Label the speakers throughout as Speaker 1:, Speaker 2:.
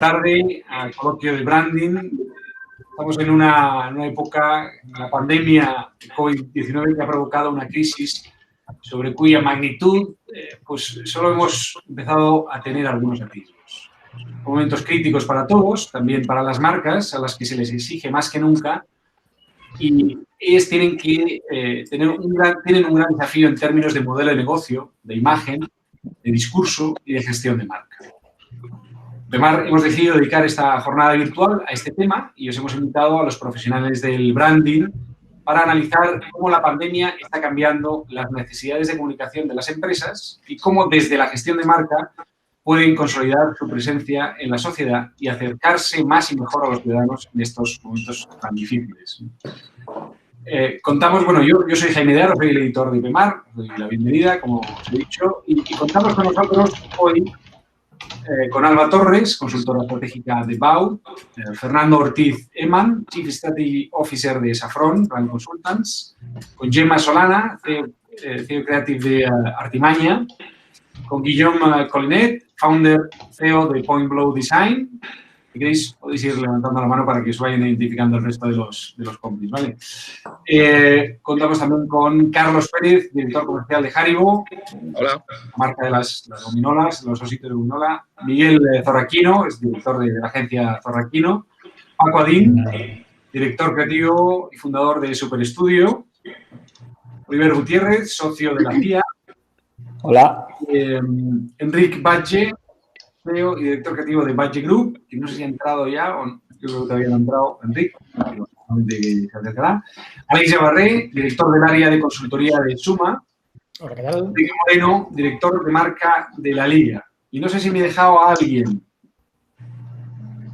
Speaker 1: tarde al coloquio de branding. Estamos en una época, la pandemia COVID-19, que ha provocado una crisis sobre cuya magnitud pues solo hemos empezado a tener algunos atisbos. Momentos críticos para todos, también para las marcas, a las que se les exige más que nunca, y ellas tienen que tienen un gran desafío en términos de modelo de negocio, de imagen, de discurso y de gestión de marca. Además, hemos decidido dedicar esta jornada virtual a este tema y os hemos invitado a los profesionales del branding para analizar cómo la pandemia está cambiando las necesidades de comunicación de las empresas y cómo desde la gestión de marca pueden consolidar su presencia en la sociedad y acercarse más y mejor a los ciudadanos en estos momentos tan difíciles. Contamos, bueno, yo soy Jaime de Aro, soy el editor de IPMAR, doy la bienvenida, como os he dicho, y contamos con nosotros hoy con Alba Torres, consultora estratégica de BAU, Fernando Ortiz Eman, Chief Strategy Officer de Safron Brand Consultants, con Gemma Solana, CEO Creative de Artimaña, con Guillaume Collinet, Founder, CEO de Point Blow Design. Si queréis, podéis ir levantando la mano para que os vayan identificando el resto de los compis, ¿vale? Contamos también con Carlos Pérez, director comercial de Haribo.
Speaker 2: Hola.
Speaker 1: La marca de las gominolas, los ositos de gominola. Miguel Zorraquino, es director de la agencia Zorraquino. Paco Adín, director creativo y fundador de Super Studio. Oliver Gutiérrez, socio de la CIA.
Speaker 3: Hola.
Speaker 1: Enric Batlle, CEO y director creativo de Batlle Group, que no sé si ha entrado ya o no, yo creo que todavía no ha entrado Enric, pero seguramente se acercará. Alex Javarré, director del área de consultoría de Suma.
Speaker 3: Hola, ¿qué tal?
Speaker 1: Enrique Moreno, director de marca de La Liga. Y no sé si me he dejado a alguien.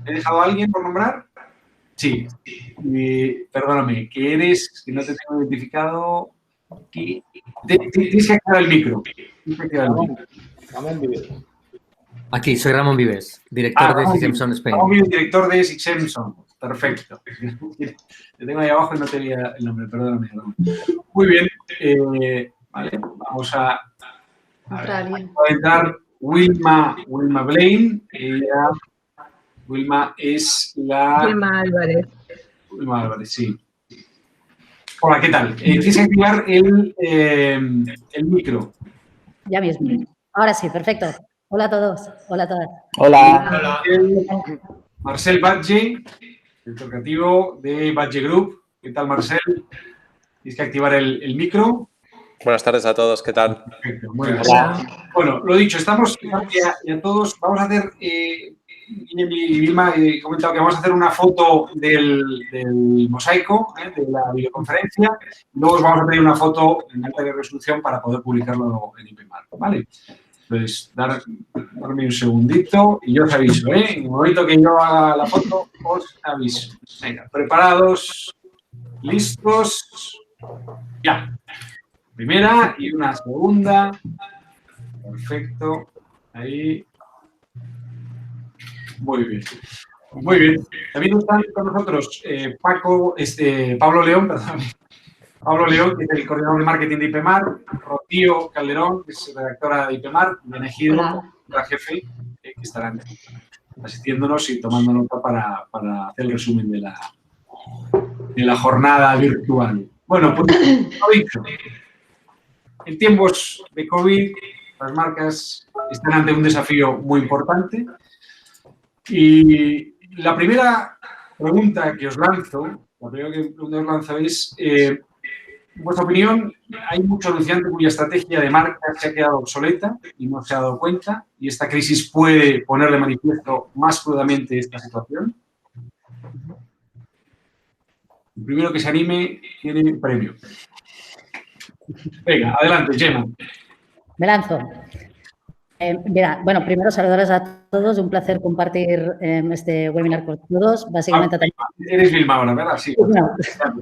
Speaker 1: ¿He dejado a alguien por nombrar? Sí. Perdóname, que eres, que no te tengo identificado. Tienes que activar el micro.
Speaker 3: Ramón Vives.
Speaker 4: Aquí, soy Ramón Vives, director de Sixemson Spain.
Speaker 1: Ramón Vives, director de Sixemson. Perfecto. Te tengo ahí abajo y no te veía el nombre, perdóname. Muy bien. Vale, vamos a entrar Wilma Blaine. Wilma es la...
Speaker 5: Wilma Álvarez.
Speaker 1: Wilma Álvarez, sí. Hola, ¿qué tal? Tienes que activar el micro.
Speaker 6: Ya mismo. Ahora sí, perfecto. Hola a todos. Hola a todas.
Speaker 3: Hola.
Speaker 1: Marcel Batlle, director creativo de Batlle Group. ¿Qué tal, Marcel? Tienes que activar el micro.
Speaker 2: Buenas tardes a todos, ¿qué tal?
Speaker 1: Perfecto, muy bien.
Speaker 3: Hola.
Speaker 1: Bueno, lo dicho, estamos ya todos. Vamos a hacer, y Vilma he comentado que vamos a hacer una foto del mosaico, de la videoconferencia. Luego os vamos a pedir una foto en alta resolución para poder publicarlo en IPMAR, ¿vale? Entonces, darme un segundito y yo os aviso, ¿eh? En el momento que yo haga la foto, os aviso. Venga, preparados, listos, ya. Primera y una segunda. Perfecto. Ahí. Muy bien. Muy bien. También están con nosotros Pablo León, perdón. Pablo León, que es el coordinador de marketing de IPMAR. Rocío Calderón, que es redactora de IPMAR. Benegido, la jefe, que estarán asistiéndonos y tomando nota para hacer el resumen de la jornada virtual. Bueno, pues lo dicho. En tiempos de COVID, las marcas están ante un desafío muy importante. Y la primera pregunta que os lanzo, es, en vuestra opinión, hay mucho anunciante cuya estrategia de marca se ha quedado obsoleta y no se ha dado cuenta, y esta crisis puede poner de manifiesto más crudamente esta situación. El primero que se anime tiene premio. Venga, adelante, Gemma.
Speaker 6: Me lanzo. Mira, bueno, primero saludarles a todos. Un placer compartir este webinar con todos. Básicamente
Speaker 1: Eres Vilma ahora, ¿verdad? Sí.
Speaker 6: No.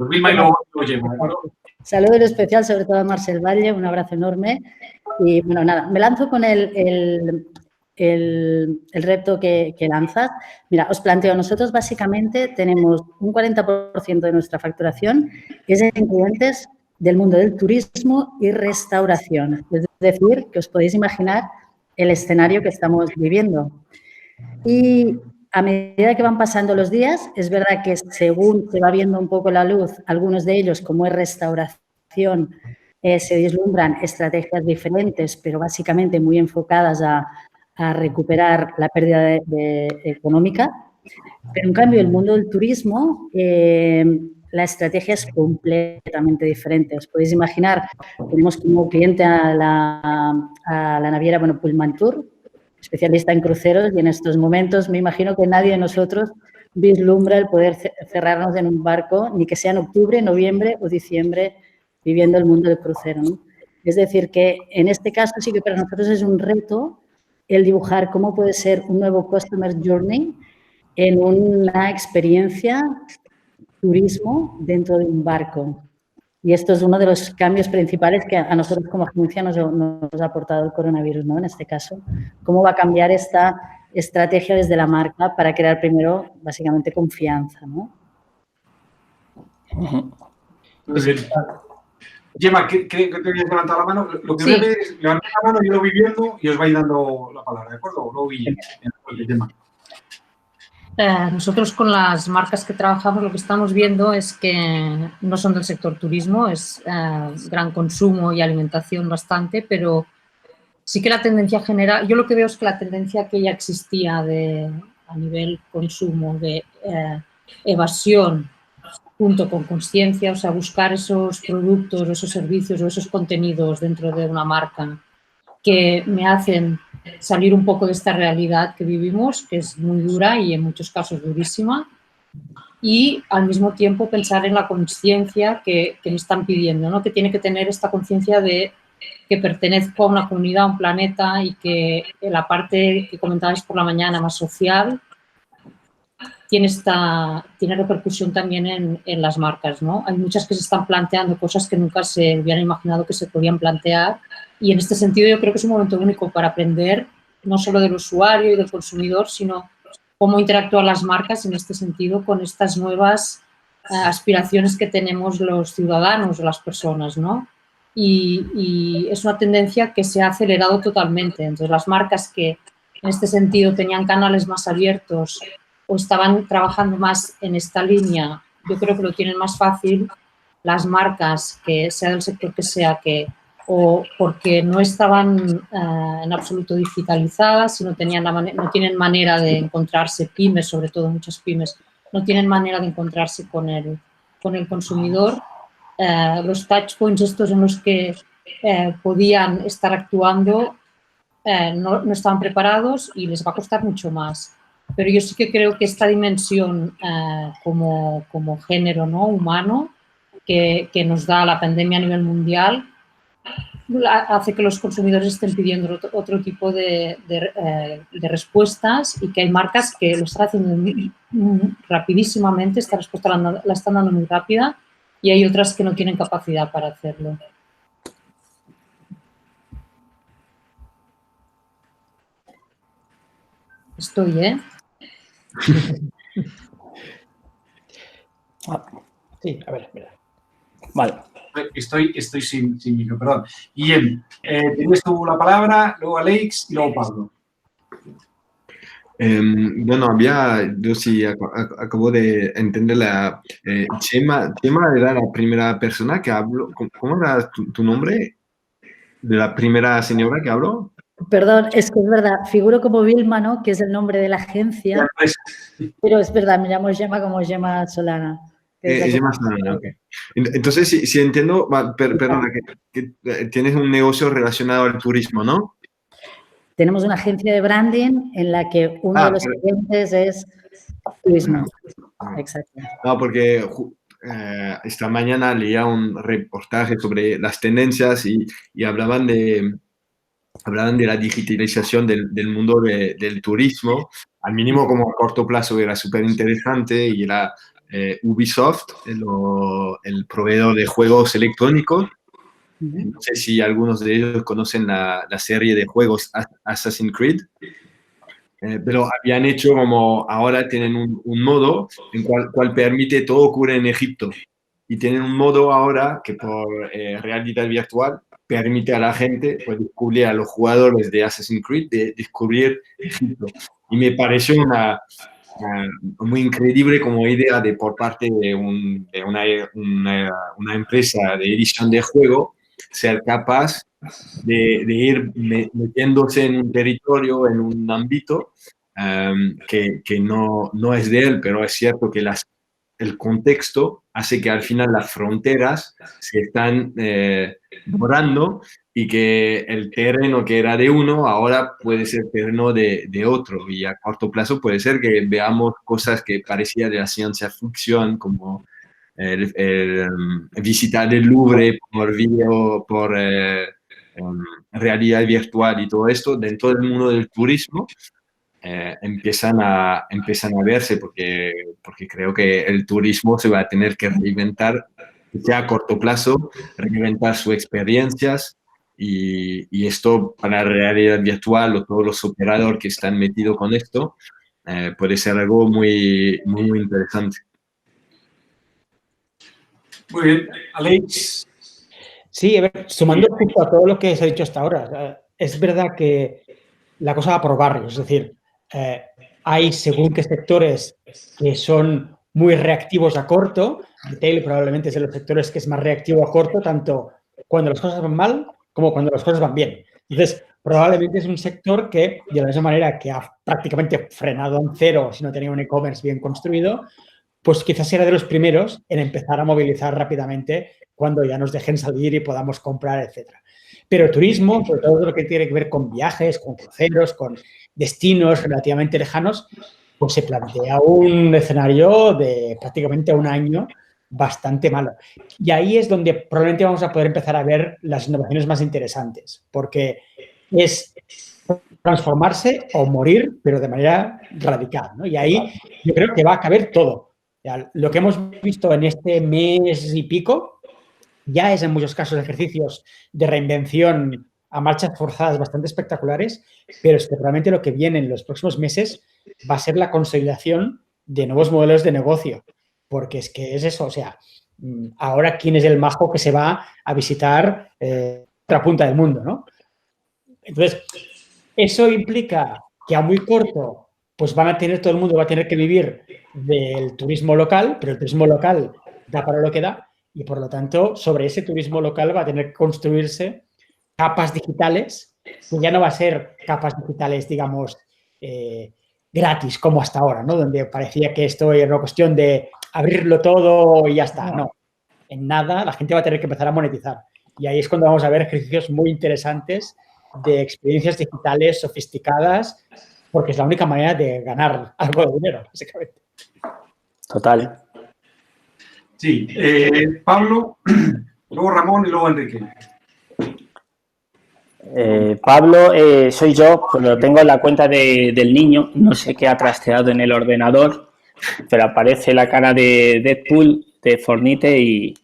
Speaker 1: Vilma y luego Gemma, ¿no?
Speaker 6: Saludo en especial, sobre todo a Marcel Batlle. Un abrazo enorme. Y bueno, nada, me lanzo con el reto que lanzas. Mira, os planteo, nosotros básicamente tenemos un 40% de nuestra facturación que es en clientes del mundo del turismo y restauración. Es decir, que os podéis imaginar el escenario que estamos viviendo. Y a medida que van pasando los días, es verdad que según se va viendo un poco la luz, algunos de ellos, como es restauración, se vislumbran estrategias diferentes, pero básicamente muy enfocadas a recuperar la pérdida económica. Pero, en cambio, el mundo del turismo, la estrategia es completamente diferente. Os podéis imaginar, tenemos como cliente a la naviera, bueno, Pullman Tour, especialista en cruceros, y en estos momentos me imagino que nadie de nosotros vislumbra el poder cerrarnos en un barco, ni que sea en octubre, noviembre o diciembre, viviendo el mundo del crucero, ¿no? Es decir, que en este caso sí que para nosotros es un reto el dibujar cómo puede ser un nuevo Customer Journey en una experiencia turismo dentro de un barco. Y esto es uno de los cambios principales que a nosotros como agencia nos ha aportado el coronavirus, ¿no? En este caso, cómo va a cambiar esta estrategia desde la marca para crear primero, básicamente, confianza, ¿no?
Speaker 1: Muy bien. Gemma, ¿qué te habías levantado la mano? Lo que breve es levantar la mano, yo lo voy viendo y os vais dando la palabra, ¿de acuerdo? Lo vi en Gemma.
Speaker 5: Nosotros con las marcas que trabajamos lo que estamos viendo es que no son del sector turismo, es gran consumo y alimentación bastante, pero sí que la tendencia general, yo lo que veo es que la tendencia que ya existía a nivel consumo de evasión junto con consciencia, o sea, buscar esos productos, esos servicios o esos contenidos dentro de una marca que me hacen salir un poco de esta realidad que vivimos, que es muy dura y en muchos casos durísima, y al mismo tiempo pensar en la conciencia que me están pidiendo, ¿no? Que tiene que tener esta conciencia de que pertenezco a una comunidad, a un planeta, y que la parte que comentabais por la mañana más social tiene repercusión también en las marcas, ¿no? Hay muchas que se están planteando cosas que nunca se hubieran imaginado que se podían plantear, y en este sentido yo creo que es un momento único para aprender no solo del usuario y del consumidor, sino cómo interactúan las marcas en este sentido con estas nuevas aspiraciones que tenemos los ciudadanos o las personas, ¿no? Y es una tendencia que se ha acelerado totalmente. Entonces, las marcas que en este sentido tenían canales más abiertos o estaban trabajando más en esta línea, yo creo que lo tienen más fácil. Las marcas, que sea del sector que sea, o porque no estaban en absoluto digitalizadas, si no tienen manera de encontrarse, pymes, sobre todo muchas pymes, no tienen manera de encontrarse con el consumidor. Los touch points estos en los que podían estar actuando no estaban preparados y les va a costar mucho más. Pero yo sí que creo que esta dimensión como género, ¿no?, humano que nos da la pandemia a nivel mundial hace que los consumidores estén pidiendo otro tipo de respuestas, y que hay marcas que lo están haciendo rapidísimamente, esta respuesta la están dando muy rápida, y hay otras que no tienen capacidad para hacerlo. Estoy, ¿eh?
Speaker 3: Sí, a ver, espera. Vale.
Speaker 1: Estoy sin micro, perdón. Guillem, tienes tú la palabra, luego Alex y luego Pablo.
Speaker 7: Bueno, yo sí acabo de entender Gemma era la primera persona que habló. ¿Cómo era tu nombre? ¿De la primera señora que habló?
Speaker 6: Perdón, es que es verdad, figuro como Vilma, ¿no?, que es el nombre de la agencia, pero es verdad, me llamo Gemma como Gemma Solana.
Speaker 7: Gemma Solana, ok. Entonces, si entiendo, perdona, que tienes un negocio relacionado al turismo, ¿no?
Speaker 6: Tenemos una agencia de branding en la que uno de los clientes es turismo. Exacto.
Speaker 7: No, porque esta mañana leía un reportaje sobre las tendencias y hablaban de la digitalización del mundo del turismo, al mínimo como a corto plazo era súper interesante, y era Ubisoft, el proveedor de juegos electrónicos. No sé si algunos de ellos conocen la serie de juegos Assassin's Creed, pero habían hecho como, ahora tienen un modo en cual permite todo ocurre en Egipto, y tienen un modo ahora que por realidad virtual permite a la gente, pues, descubrir, a los jugadores de Assassin's Creed, de descubrir Egipto. Y me pareció muy increíble como idea por parte de una empresa de edición de juego ser capaz de ir metiéndose en un territorio, en un ámbito que no es de él, pero es cierto que el contexto hace que al final las fronteras se están borrando y que el terreno que era de uno ahora puede ser terreno de otro, y a corto plazo puede ser que veamos cosas que parecían de la ciencia ficción, como visitar el Louvre por video, por realidad virtual y todo esto dentro del mundo del turismo. Empiezan a verse, porque creo que el turismo se va a tener que reinventar ya a corto plazo, reinventar sus experiencias, y esto para la realidad virtual o todos los operadores que están metidos con esto puede ser algo muy, muy, muy interesante.
Speaker 1: Muy bien. Alex.
Speaker 3: Sí, a ver, sumando justo a todo lo que se ha dicho hasta ahora, es verdad que la cosa va por barrios, es decir, hay según qué sectores que son muy reactivos a corto. Retail probablemente es de los sectores que es más reactivo a corto, tanto cuando las cosas van mal como cuando las cosas van bien. Entonces, probablemente es un sector que, de la misma manera que ha prácticamente frenado en cero si no tenía un e-commerce bien construido, pues quizás era de los primeros en empezar a movilizar rápidamente cuando ya nos dejen salir y podamos comprar, etcétera. Pero turismo, sobre todo lo que tiene que ver con viajes, con cruceros, con destinos relativamente lejanos, pues se plantea un escenario de prácticamente un año bastante malo. Y ahí es donde probablemente vamos a poder empezar a ver las innovaciones más interesantes, porque es transformarse o morir, pero de manera radical, ¿no? Y ahí yo creo que va a caber todo. Lo que hemos visto en este mes y pico ya es en muchos casos ejercicios de reinvención a marchas forzadas bastante espectaculares, pero es que realmente lo que viene en los próximos meses va a ser la consolidación de nuevos modelos de negocio, porque es que es eso, o sea, ahora quién es el majo que se va a visitar otra punta del mundo, ¿no? Entonces, eso implica que a muy corto pues todo el mundo va a tener que vivir del turismo local, pero el turismo local da para lo que da, y por lo tanto sobre ese turismo local va a tener que construirse capas digitales, que ya no va a ser capas digitales, digamos, gratis como hasta ahora, ¿no? Donde parecía que esto era una cuestión de abrirlo todo y ya está. No, en nada, la gente va a tener que empezar a monetizar. Y ahí es cuando vamos a ver ejercicios muy interesantes de experiencias digitales sofisticadas, porque es la única manera de ganar algo de dinero, básicamente.
Speaker 8: Total.
Speaker 1: Sí, Pablo, luego Ramón y luego Enrique.
Speaker 8: Pablo, soy yo, pero tengo la cuenta del niño, no sé qué ha trasteado en el ordenador, pero aparece la cara de Deadpool, de Fortnite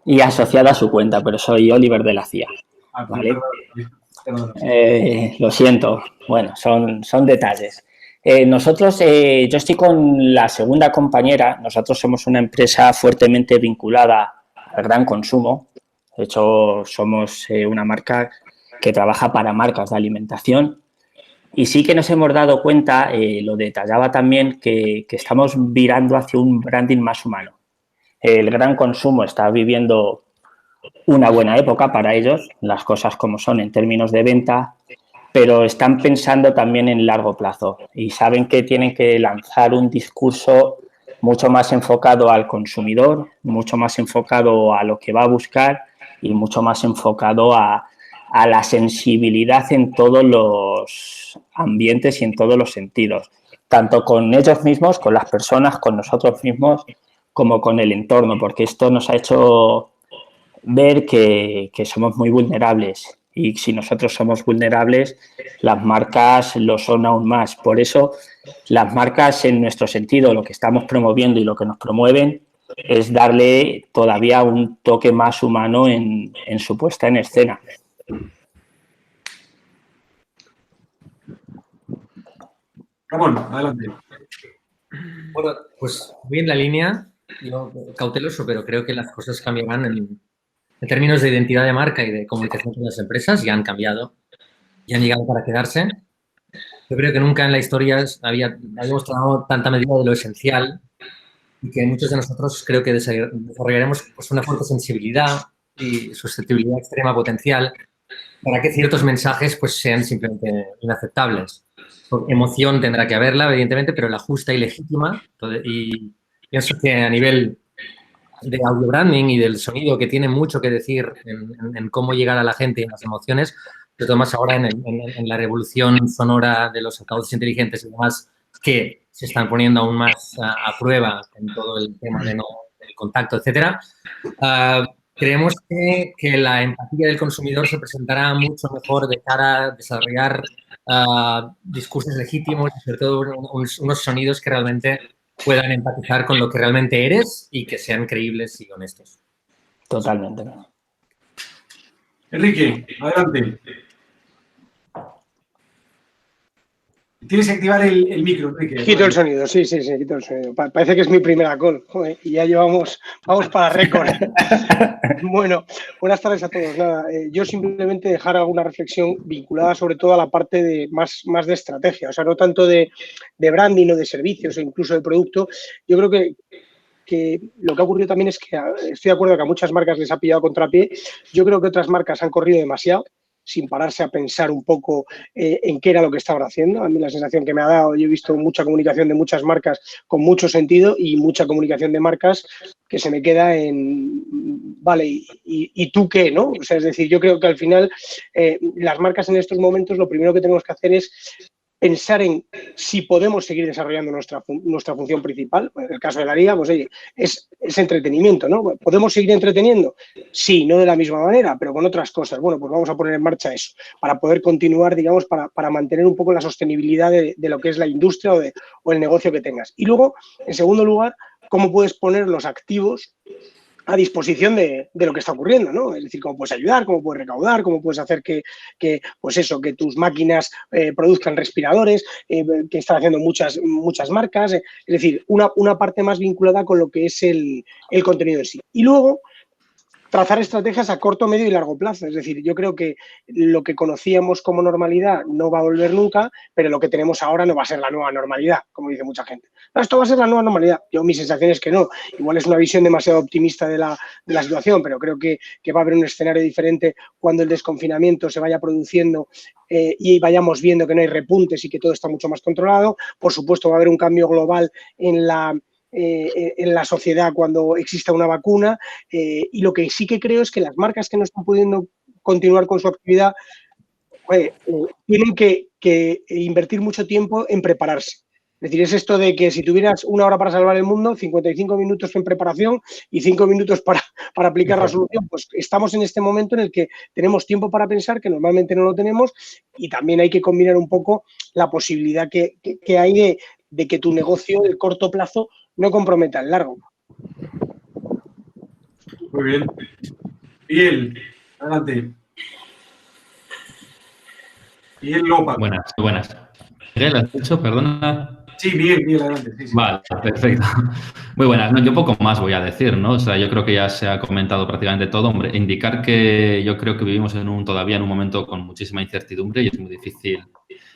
Speaker 8: y asociada a su cuenta, pero soy Oliver de la CIA. ¿Vale? Lo siento, bueno, son detalles. Nosotros, yo estoy con la segunda compañera, nosotros somos una empresa fuertemente vinculada al gran consumo, de hecho somos una marca que trabaja para marcas de alimentación, y sí que nos hemos dado cuenta, lo detallaba también, que estamos virando hacia un branding más humano. El gran consumo está viviendo una buena época para ellos, las cosas como son en términos de venta, pero están pensando también en largo plazo y saben que tienen que lanzar un discurso mucho más enfocado al consumidor, mucho más enfocado a lo que va a buscar y mucho más enfocado a la sensibilidad en todos los ambientes y en todos los sentidos, tanto con ellos mismos, con las personas, con nosotros mismos, como con el entorno, porque esto nos ha hecho ver que somos muy vulnerables, y si nosotros somos vulnerables, las marcas lo son aún más. Por eso, las marcas, en nuestro sentido, lo que estamos promoviendo y lo que nos promueven es darle todavía un toque más humano en su puesta en escena.
Speaker 1: Ramón, adelante.
Speaker 4: Bueno, pues voy en la línea, yo cauteloso, pero creo que las cosas cambiarán en términos de identidad de marca y de comunicación con las empresas, ya han cambiado, ya han llegado para quedarse. Yo creo que nunca en la historia habíamos tomado tanta medida de lo esencial y que muchos de nosotros creo que desarrollaremos pues, una fuerte sensibilidad y susceptibilidad extrema potencial para que ciertos mensajes pues, sean simplemente inaceptables. Emoción tendrá que haberla, evidentemente, pero la justa y legítima. Y pienso que a nivel de audio branding y del sonido, que tiene mucho que decir en cómo llegar a la gente y en las emociones, sobre todo más ahora en la revolución sonora de los altavoces inteligentes y demás, que se están poniendo aún más a prueba en todo el tema del contacto, etcétera. Creemos que la empatía del consumidor se presentará mucho mejor de cara a desarrollar discursos legítimos y sobre todo unos sonidos que realmente puedan empatizar con lo que realmente eres y que sean creíbles y honestos.
Speaker 8: Totalmente.
Speaker 1: Enrique, adelante. Tienes que activar el micro, Enrique.
Speaker 9: Quito el sonido, sí, quito el sonido. Parece que es mi primera call, joder, y ya vamos para récord. Bueno, buenas tardes a todos. Nada, yo simplemente dejar alguna reflexión vinculada sobre todo a la parte de más de estrategia, o sea, no tanto de branding o de servicios o incluso de producto. Yo creo que lo que ha ocurrido también es que estoy de acuerdo que a muchas marcas les ha pillado contrapié. Yo creo que otras marcas han corrido demasiado sin pararse a pensar un poco en qué era lo que estaban haciendo. A mí la sensación que me ha dado, yo he visto mucha comunicación de muchas marcas con mucho sentido y mucha comunicación de marcas que se me queda en, vale, ¿y tú qué? ¿No? O sea, es decir, yo creo que al final las marcas en estos momentos lo primero que tenemos que hacer es pensar en si podemos seguir desarrollando nuestra función principal. En el caso de la liga, pues oye, es entretenimiento, ¿no? ¿Podemos seguir entreteniendo? Sí, no de la misma manera, pero con otras cosas. Bueno, pues vamos a poner en marcha eso, para poder continuar, digamos, para mantener un poco la sostenibilidad de lo que es la industria o el negocio que tengas. Y luego, en segundo lugar, cómo puedes poner los activos a disposición de lo que está ocurriendo, ¿no? Es decir, cómo puedes ayudar, cómo puedes recaudar, cómo puedes hacer que tus máquinas produzcan respiradores, que están haciendo muchas marcas. Es decir, una parte más vinculada con lo que es el contenido en sí. Y luego, trazar estrategias a corto, medio y largo plazo. Es decir, yo creo que lo que conocíamos como normalidad no va a volver nunca, pero lo que tenemos ahora no va a ser la nueva normalidad, como dice mucha gente. No, esto va a ser la nueva normalidad. Yo, mi sensación es que no. Igual es una visión demasiado optimista de la situación, pero creo que va a haber un escenario diferente cuando el desconfinamiento se vaya produciendo y vayamos viendo que no hay repuntes y que todo está mucho más controlado. Por supuesto, va a haber un cambio global en la sociedad cuando exista una vacuna y lo que sí que creo es que las marcas que no están pudiendo continuar con su actividad tienen que invertir mucho tiempo en prepararse. Es decir, es esto de que si tuvieras 1 hora para salvar el mundo, 55 minutos en preparación y 5 minutos para aplicar la solución. Pues estamos en este momento en el que tenemos tiempo para pensar, que normalmente no lo tenemos, y también hay que combinar un poco la posibilidad que hay de que tu negocio de corto plazo no comprometa el largo.
Speaker 1: Muy bien. Miguel, adelante. Miguel Lopa.
Speaker 10: Buenas. Miguel, ¿has dicho? Perdona.
Speaker 1: Sí, Miguel, adelante. Sí.
Speaker 10: Vale, perfecto. Muy buenas. No, yo poco más voy a decir, ¿no? O sea, yo creo que ya se ha comentado prácticamente todo. Hombre, indicar que yo creo que vivimos todavía en un momento con muchísima incertidumbre y es muy difícil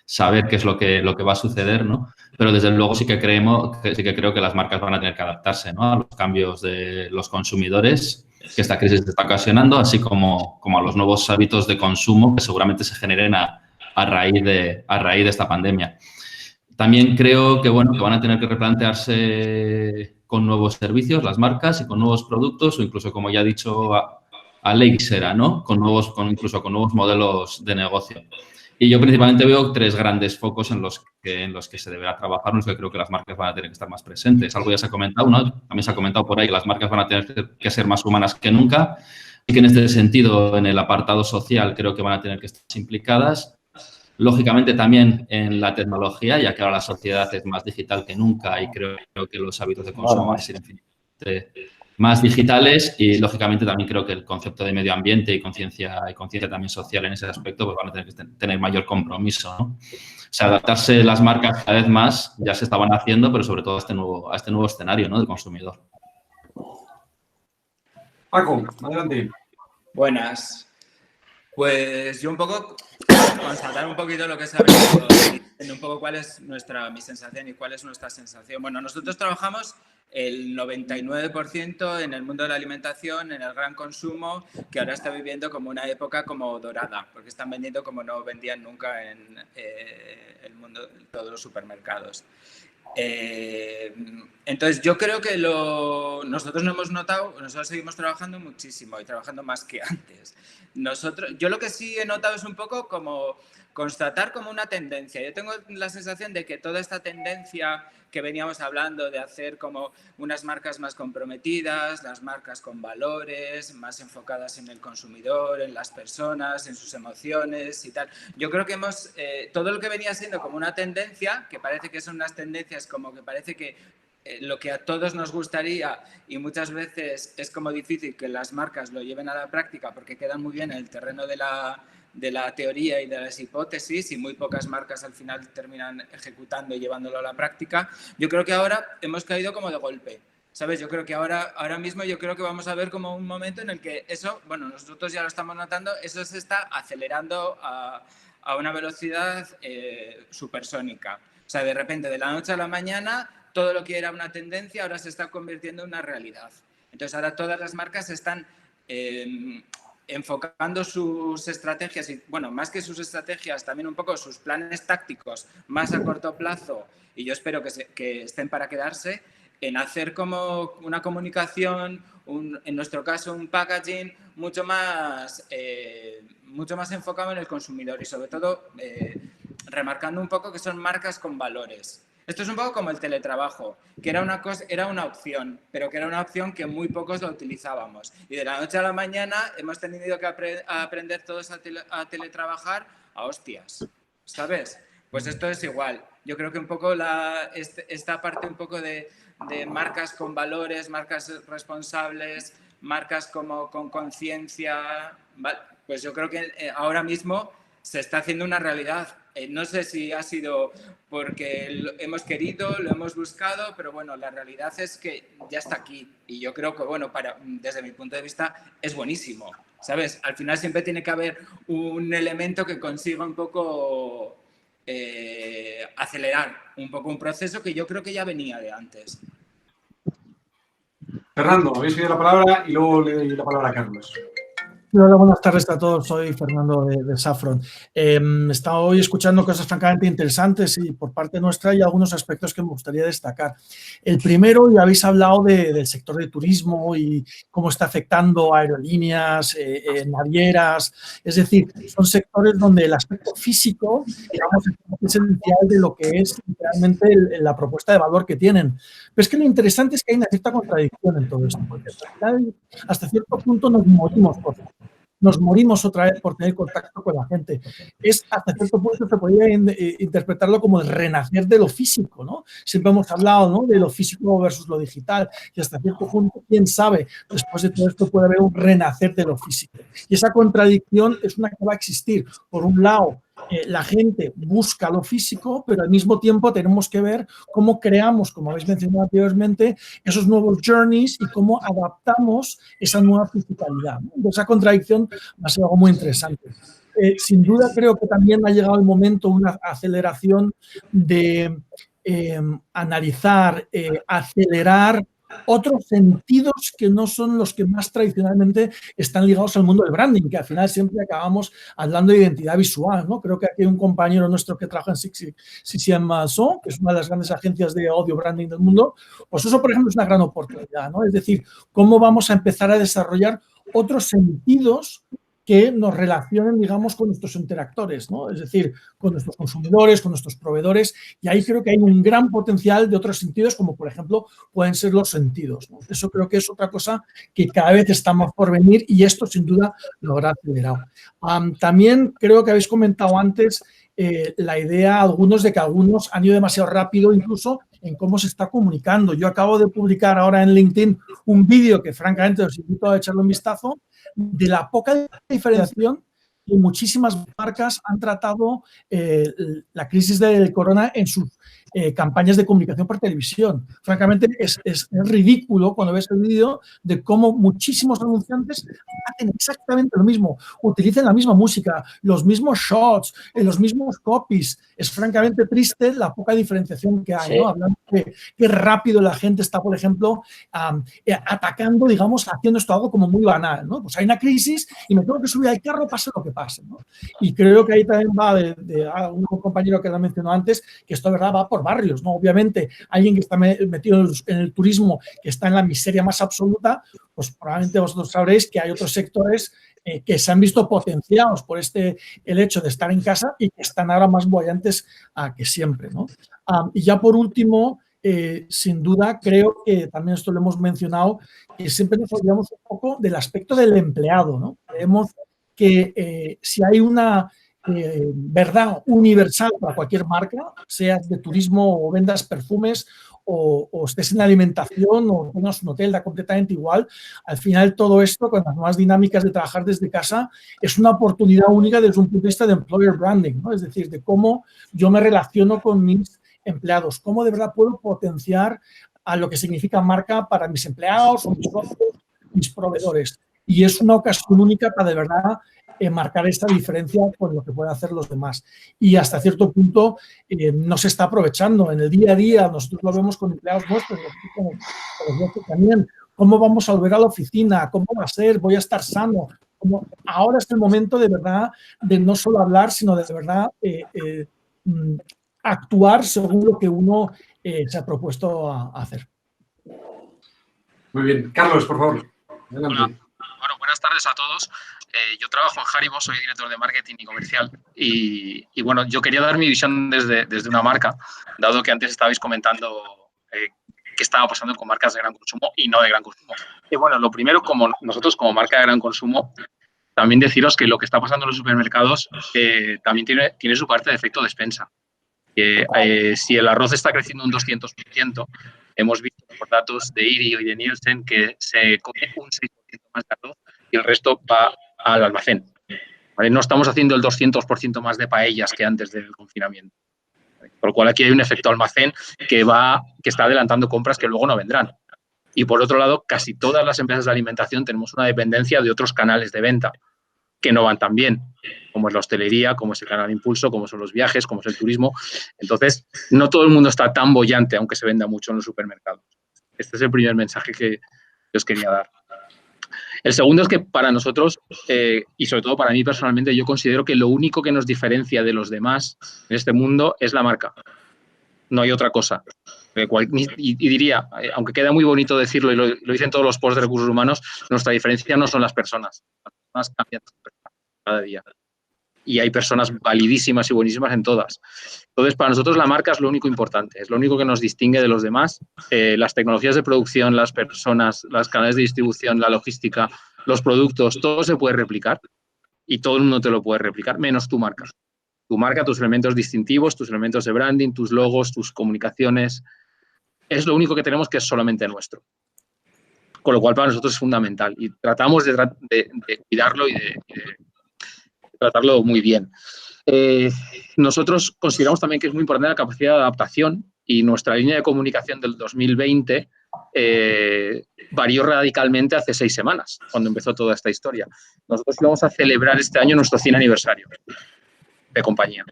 Speaker 10: saber qué es lo que va a suceder, ¿no? Pero desde luego sí que creo que las marcas van a tener que adaptarse, ¿no? A los cambios de los consumidores que esta crisis está ocasionando, así como a los nuevos hábitos de consumo que seguramente se generen a raíz de esta pandemia. También creo que van a tener que replantearse con nuevos servicios las marcas y con nuevos productos o incluso, como ya ha dicho Aleixera, ¿no? Incluso con nuevos modelos de negocio. Y yo principalmente veo 3 grandes focos en los que se deberá trabajar, en los que creo que las marcas van a tener que estar más presentes. Algo ya se ha comentado, ¿no? También se ha comentado por ahí que las marcas van a tener que ser más humanas que nunca y que en este sentido, en el apartado social, creo que van a tener que estar implicadas. Lógicamente también en la tecnología, ya que ahora la sociedad es más digital que nunca y creo que los hábitos de consumo van a ser infinitamente más digitales y, lógicamente, también creo que el concepto de medio ambiente y conciencia también social en ese aspecto pues van a tener que tener mayor compromiso, ¿no? O sea, adaptarse las marcas cada vez más, ya se estaban haciendo, pero sobre todo a este nuevo escenario, ¿no? Del consumidor.
Speaker 1: Paco, adelante.
Speaker 11: Buenas. Pues yo un poco constatar un poquito lo que se ha venido diciendo, un poco cuál es mi sensación y cuál es nuestra sensación. Bueno, nosotros trabajamos el 99% en el mundo de la alimentación, en el gran consumo, que ahora está viviendo como una época como dorada, porque están vendiendo como no vendían nunca en el mundo de todos los supermercados. Entonces yo creo que nosotros no hemos notado, nosotros seguimos trabajando muchísimo y trabajando más que antes. Yo lo que sí he notado es un poco como constatar como una tendencia. Yo tengo la sensación de que toda esta tendencia que veníamos hablando de hacer como unas marcas más comprometidas, las marcas con valores, más enfocadas en el consumidor, en las personas, en sus emociones y tal. Yo creo que todo lo que venía siendo como una tendencia, que parece que son unas tendencias como que parece que lo que a todos nos gustaría y muchas veces es como difícil que las marcas lo lleven a la práctica porque quedan muy bien en el terreno de la teoría y de las hipótesis y muy pocas marcas al final terminan ejecutando y llevándolo a la práctica. Yo creo que ahora hemos caído como de golpe, ¿sabes? Yo creo que ahora mismo yo creo que vamos a ver como un momento en el que eso, bueno, nosotros ya lo estamos notando, eso se está acelerando a una velocidad supersónica. O sea, de repente, de la noche a la mañana, todo lo que era una tendencia ahora se está convirtiendo en una realidad. Entonces, ahora todas las marcas están enfocando sus estrategias, y bueno, más que sus estrategias, también un poco sus planes tácticos más a corto plazo, y yo espero que estén para quedarse, en hacer como una comunicación, en nuestro caso un packaging mucho más enfocado en el consumidor y sobre todo remarcando un poco que son marcas con valores. Esto es un poco como el teletrabajo, que era una opción, pero que era una opción que muy pocos lo utilizábamos. Y de la noche a la mañana hemos tenido que aprender todos a teletrabajar a hostias, ¿sabes? Pues esto es igual. Yo creo que un poco esta parte un poco de marcas con valores, marcas responsables, marcas como con conciencia, ¿vale? Pues yo creo que ahora mismo se está haciendo una realidad. No sé si ha sido porque hemos querido, lo hemos buscado, pero bueno, la realidad es que ya está aquí. Y yo creo que, bueno, desde mi punto de vista, es buenísimo, ¿sabes? Al final siempre tiene que haber un elemento que consiga un poco acelerar un poco un proceso que yo creo que ya venía de antes.
Speaker 1: Fernando, habéis pedido la palabra y luego le doy la palabra a Carlos.
Speaker 12: Hola, buenas tardes a todos. Soy Fernando de Saffron. He estado hoy escuchando cosas francamente interesantes y por parte nuestra hay algunos aspectos que me gustaría destacar. El primero, ya habéis hablado del sector de turismo y cómo está afectando a aerolíneas, navieras. Es decir, son sectores donde el aspecto físico, digamos, es esencial de lo que es realmente la propuesta de valor que tienen. Pero es que lo interesante es que hay una cierta contradicción en todo esto, porque hasta cierto punto nos morimos otra vez por tener contacto con la gente. Hasta cierto punto se podría interpretarlo como el renacer de lo físico, ¿no? Siempre hemos hablado, ¿no?, de lo físico versus lo digital y hasta cierto punto, quién sabe, después de todo esto puede haber un renacer de lo físico. Y esa contradicción es una que va a existir. Por un lado, la gente busca lo físico, pero al mismo tiempo tenemos que ver cómo creamos, como habéis mencionado anteriormente, esos nuevos journeys y cómo adaptamos esa nueva fisicalidad, ¿no? Esa contradicción va a ser algo muy interesante. Sin duda creo que también ha llegado el momento, una aceleración de analizar, acelerar otros sentidos que no son los que más tradicionalmente están ligados al mundo del branding, que al final siempre acabamos hablando de identidad visual, ¿no? Creo que aquí hay un compañero nuestro que trabaja en CCM Mason, que es una de las grandes agencias de audio branding del mundo. Pues eso, por ejemplo, es una gran oportunidad, ¿no? Es decir, cómo vamos a empezar a desarrollar otros sentidos que nos relacionen, digamos, con nuestros interactores, ¿no? Es decir, con nuestros consumidores, con nuestros proveedores, y ahí creo que hay un gran potencial de otros sentidos, como por ejemplo pueden ser los sentidos, ¿no? Eso creo que es otra cosa que cada vez estamos por venir y esto sin duda lo habrá acelerado. También creo que habéis comentado antes la idea, algunos, de que algunos han ido demasiado rápido incluso en cómo se está comunicando. Yo acabo de publicar ahora en LinkedIn un vídeo que francamente os invito a echarle un vistazo, de la poca diferenciación que muchísimas marcas han tratado la crisis del corona en sus campañas de comunicación por televisión. Francamente, es ridículo cuando ves el vídeo de cómo muchísimos anunciantes hacen exactamente lo mismo, utilizan la misma música, los mismos shots, los mismos copies. Es francamente triste la poca diferenciación que hay, ¿no? Hablando de qué rápido la gente está, por ejemplo, atacando, digamos, haciendo esto algo como muy banal, ¿no? Pues hay una crisis y me tengo que subir al carro, pase lo que pase, ¿no? Y creo que ahí también va de un compañero que lo mencionó antes, que esto de verdad va por barrios, ¿no? Obviamente, alguien que está metido en el turismo, que está en la miseria más absoluta, pues probablemente vosotros sabréis que hay otros sectores que se han visto potenciados por el hecho de estar en casa y que están ahora más boyantes que siempre, ¿no? Y ya por último, sin duda, creo que también esto lo hemos mencionado, que siempre nos olvidamos un poco del aspecto del empleado, ¿no? Creemos que si hay una verdad universal para cualquier marca, seas de turismo o vendas perfumes o estés en alimentación o tengas un hotel, da completamente igual. Al final todo esto, con las nuevas dinámicas de trabajar desde casa, es una oportunidad única desde un punto de vista de employer branding, ¿no? Es decir, de cómo yo me relaciono con mis empleados, cómo de verdad puedo potenciar a lo que significa marca para mis empleados o mis socios, mis proveedores. Y es una ocasión única para de verdad marcar esta diferencia con lo que pueden hacer los demás. Y hasta cierto punto no se está aprovechando. En el día a día nosotros lo vemos con empleados nuestros, con los nuestros también. ¿Cómo vamos a volver a la oficina? ¿Cómo va a ser? ¿Voy a estar sano? Ahora es el momento de verdad de no solo hablar, sino de verdad actuar según lo que uno se ha propuesto a hacer.
Speaker 1: Muy bien. Carlos, por favor. Adelante.
Speaker 13: Hola. Bueno, buenas tardes a todos. Yo trabajo en Haribo, soy director de marketing y comercial y bueno, yo quería dar mi visión desde una marca, dado que antes estabais comentando qué estaba pasando con marcas de gran consumo y no de gran consumo. Y bueno, lo primero, como nosotros como marca de gran consumo, también deciros que lo que está pasando en los supermercados también tiene su parte de efecto despensa. Si el arroz está creciendo un 200%, hemos visto por datos de IRI y de Nielsen que se come un 6% más de arroz y el resto va al almacén. ¿Vale? No estamos haciendo el 200% más de paellas que antes del confinamiento. ¿Vale? Por lo cual aquí hay un efecto almacén que está adelantando compras que luego no vendrán. Y por otro lado, casi todas las empresas de alimentación tenemos una dependencia de otros canales de venta que no van tan bien, como es la hostelería, como es el canal Impulso, como son los viajes, como es el turismo. Entonces, no todo el mundo está tan boyante, aunque se venda mucho en los supermercados. Este es el primer mensaje que os quería dar. El segundo es que para nosotros, y sobre todo para mí personalmente, yo considero que lo único que nos diferencia de los demás en este mundo es la marca. No hay otra cosa. Y diría, aunque queda muy bonito decirlo, y lo dicen todos los posts de recursos humanos, nuestra diferencia no son las personas. Las personas cambian cada día. Y hay personas validísimas y buenísimas en todas. Entonces, para nosotros la marca es lo único importante, es lo único que nos distingue de los demás. Las tecnologías de producción, las personas, los canales de distribución, la logística, los productos, todo se puede replicar y todo el mundo te lo puede replicar, menos tu marca. Tu marca, tus elementos distintivos, tus elementos de branding, tus logos, tus comunicaciones, es lo único que tenemos que es solamente nuestro. Con lo cual, para nosotros es fundamental y tratamos de cuidarlo y de tratarlo muy bien. Nosotros consideramos también que es muy importante la capacidad de adaptación y nuestra línea de comunicación del 2020 varió radicalmente hace 6 semanas, cuando empezó toda esta historia. Nosotros íbamos a celebrar este año nuestro 100 aniversario de compañía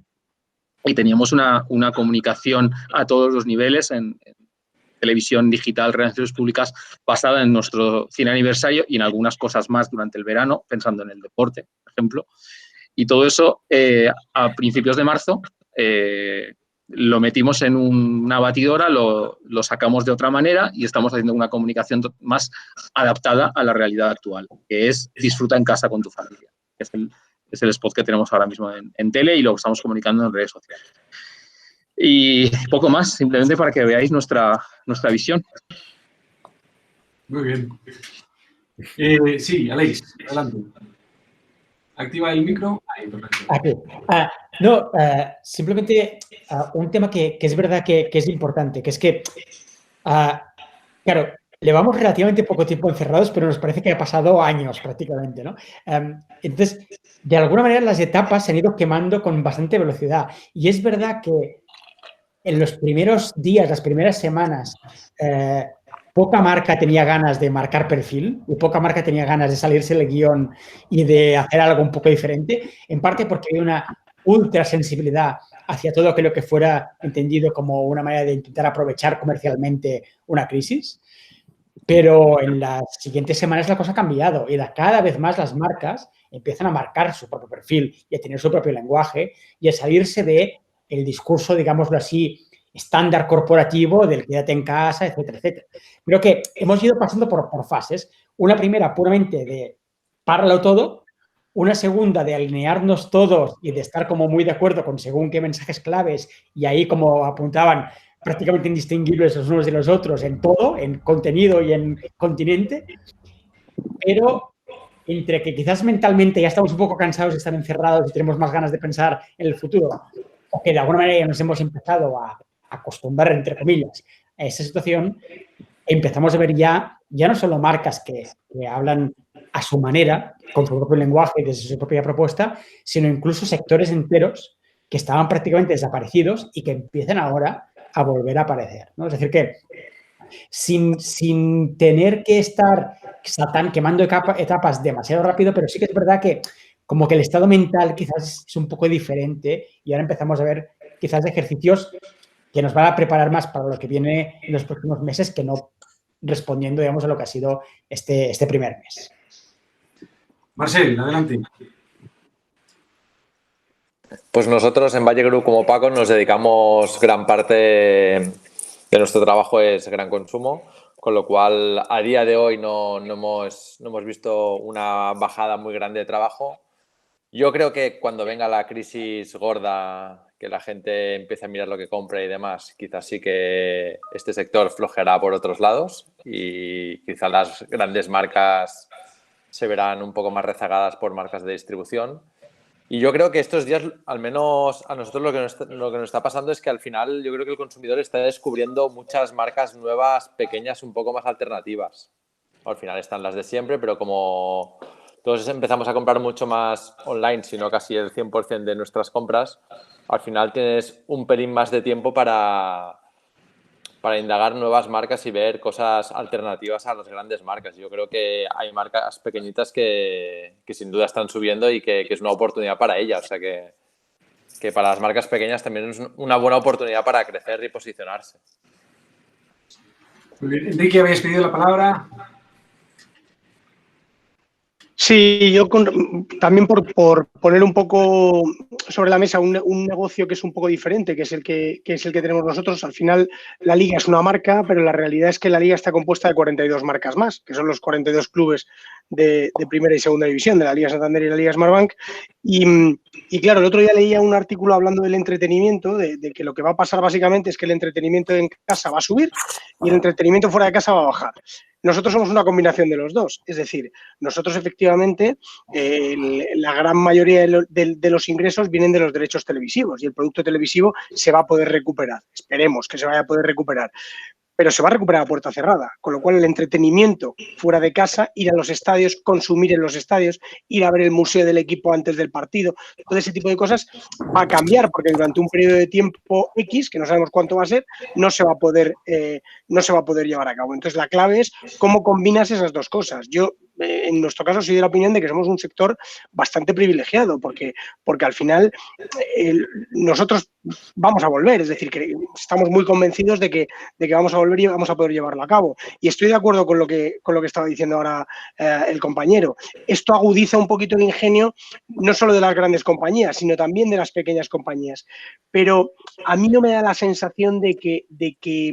Speaker 13: y teníamos una comunicación a todos los niveles en televisión, digital, relaciones públicas, basada en nuestro 100 aniversario y en algunas cosas más durante el verano, pensando en el deporte, por ejemplo. Y todo eso, a principios de marzo, lo metimos en una batidora, lo sacamos de otra manera y estamos haciendo una comunicación más adaptada a la realidad actual, que es disfruta en casa con tu familia. Es el spot que tenemos ahora mismo en tele y lo estamos comunicando en redes sociales. Y poco más, simplemente para que veáis nuestra visión.
Speaker 1: Muy bien. Sí, Aleix, adelante. Activa el micro. Ahí, perfecto.
Speaker 3: Simplemente un tema que es verdad que es importante, que es que, claro, llevamos relativamente poco tiempo encerrados, pero nos parece que ha pasado años prácticamente, ¿no? Entonces, de alguna manera las etapas se han ido quemando con bastante velocidad. Y es verdad que en los primeros días, las primeras semanas, poca marca tenía ganas de marcar perfil y poca marca tenía ganas de salirse del guión y de hacer algo un poco diferente, en parte porque había una ultra sensibilidad hacia todo aquello que fuera entendido como una manera de intentar aprovechar comercialmente una crisis. Pero en las siguientes semanas la cosa ha cambiado y cada vez más las marcas empiezan a marcar su propio perfil y a tener su propio lenguaje y a salirse del discurso, digámoslo así, estándar corporativo del quédate en casa, etcétera, etcétera. Creo que hemos ido pasando por fases. Una primera puramente de páralo todo, una segunda de alinearnos todos y de estar como muy de acuerdo con según qué mensajes claves y ahí, como apuntaban, prácticamente indistinguibles los unos de los otros en todo, en contenido y en continente, pero entre que quizás mentalmente ya estamos un poco cansados de estar encerrados y tenemos más ganas de pensar en el futuro, o que de alguna manera ya nos hemos empezado a acostumbrar, entre comillas, a esa situación, empezamos a ver ya no solo marcas que hablan a su manera, con su propio lenguaje y desde su propia propuesta, sino incluso sectores enteros que estaban prácticamente desaparecidos y que empiezan ahora a volver a aparecer, ¿no? Es decir, que sin tener que estar quemando etapas demasiado rápido, pero sí que es verdad que como que el estado mental quizás es un poco diferente y ahora empezamos a ver quizás ejercicios que nos van a preparar más para lo que viene en los próximos meses que no respondiendo, digamos, a lo que ha sido este primer mes.
Speaker 1: Marcel, adelante.
Speaker 2: Pues nosotros en Valle Group, como Paco, nos dedicamos gran parte de nuestro trabajo es gran consumo, con lo cual a día de hoy no hemos visto una bajada muy grande de trabajo. Yo creo que cuando venga la crisis gorda, que la gente empiece a mirar lo que compra y demás, quizás sí que este sector flojeará por otros lados y quizás las grandes marcas se verán un poco más rezagadas por marcas de distribución. Y yo creo que estos días, al menos a nosotros lo que nos está pasando es que al final yo creo que el consumidor está descubriendo muchas marcas nuevas, pequeñas, un poco más alternativas. Al final están las de siempre, pero como todos empezamos a comprar mucho más online, sino casi el 100% de nuestras compras, al final tienes un pelín más de tiempo para indagar nuevas marcas y ver cosas alternativas a las grandes marcas. Yo creo que hay marcas pequeñitas que sin duda están subiendo y que es una oportunidad para ellas. O sea que para las marcas pequeñas también es una buena oportunidad para crecer y posicionarse.
Speaker 1: Enrique, ¿habéis pedido la palabra?
Speaker 9: Sí, yo también por poner un poco sobre la mesa un negocio que es un poco diferente, que es el que tenemos nosotros. Al final, la Liga es una marca, pero la realidad es que la Liga está compuesta de 42 marcas más, que son los 42 clubes de primera y segunda división, de la Liga Santander y la Liga Smartbank. Y claro, el otro día leía un artículo hablando del entretenimiento, de que lo que va a pasar básicamente es que el entretenimiento en casa va a subir y el entretenimiento fuera de casa va a bajar. Nosotros somos una combinación de los dos, es decir, nosotros efectivamente la gran mayoría de los ingresos vienen de los derechos televisivos y el producto televisivo se va a poder recuperar, esperemos que se vaya a poder recuperar. Pero se va a recuperar a puerta cerrada, con lo cual el entretenimiento fuera de casa, ir a los estadios, consumir en los estadios, ir a ver el museo del equipo antes del partido, todo ese tipo de cosas va a cambiar porque durante un periodo de tiempo X, que no sabemos cuánto va a ser, no se va a poder llevar a cabo. Entonces la clave es cómo combinas esas dos cosas. Yo en nuestro caso soy de la opinión de que somos un sector bastante privilegiado porque al final nosotros vamos a volver, es decir, que estamos muy convencidos de que vamos a volver y vamos a poder llevarlo a cabo. Y estoy de acuerdo con lo que estaba diciendo ahora el compañero. Esto agudiza un poquito el ingenio no solo de las grandes compañías, sino también de las pequeñas compañías. Pero a mí no me da la sensación de que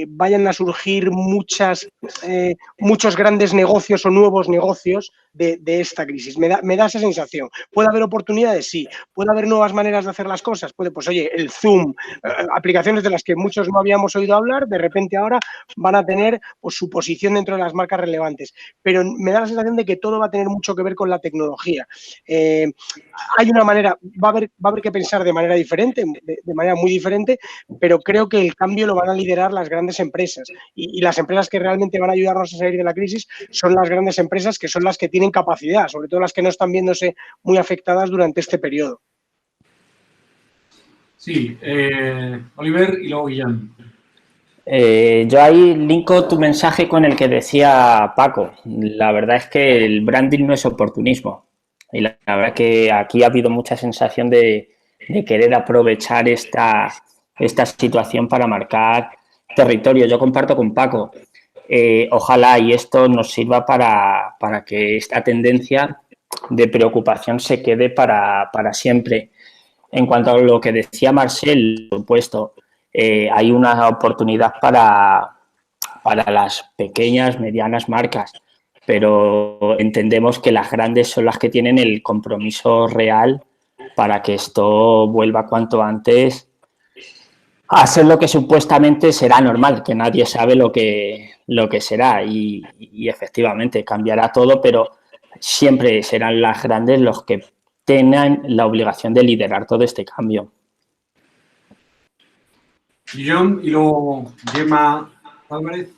Speaker 9: vayan a surgir muchos grandes negocios o nuevos negocios de esta crisis. Me da esa sensación. ¿Puede haber oportunidades? Sí. ¿Puede haber nuevas maneras de hacer las cosas? Puede, pues oye, el Zoom, aplicaciones de las que muchos no habíamos oído hablar, de repente ahora van a tener pues, su posición dentro de las marcas relevantes. Pero me da la sensación de que todo va a tener mucho que ver con la tecnología. Hay una manera, va a haber que pensar de manera diferente, de manera muy diferente, pero creo que el cambio lo van a liderar las grandes empresas y las empresas que realmente van a ayudarnos a salir de la crisis son las grandes empresas que son las que tienen capacidad, sobre todo las que no están viéndose muy afectadas durante este periodo.
Speaker 1: Sí, Oliver y luego Guillem.
Speaker 8: Yo ahí linko tu mensaje con el que decía Paco. La verdad es que el branding no es oportunismo. Y la verdad que aquí ha habido mucha sensación de querer aprovechar esta situación para marcar territorio. Yo comparto con Paco. Ojalá y esto nos sirva para que esta tendencia de preocupación se quede para siempre. En cuanto a lo que decía Marcel, por supuesto, hay una oportunidad para las pequeñas, medianas marcas, pero entendemos que las grandes son las que tienen el compromiso real para que esto vuelva cuanto antes a ser lo que supuestamente será normal, que nadie sabe lo que será y efectivamente cambiará todo, pero siempre serán las grandes los que tengan la obligación de liderar todo este cambio.
Speaker 1: Guillem y luego Gemma Álvarez.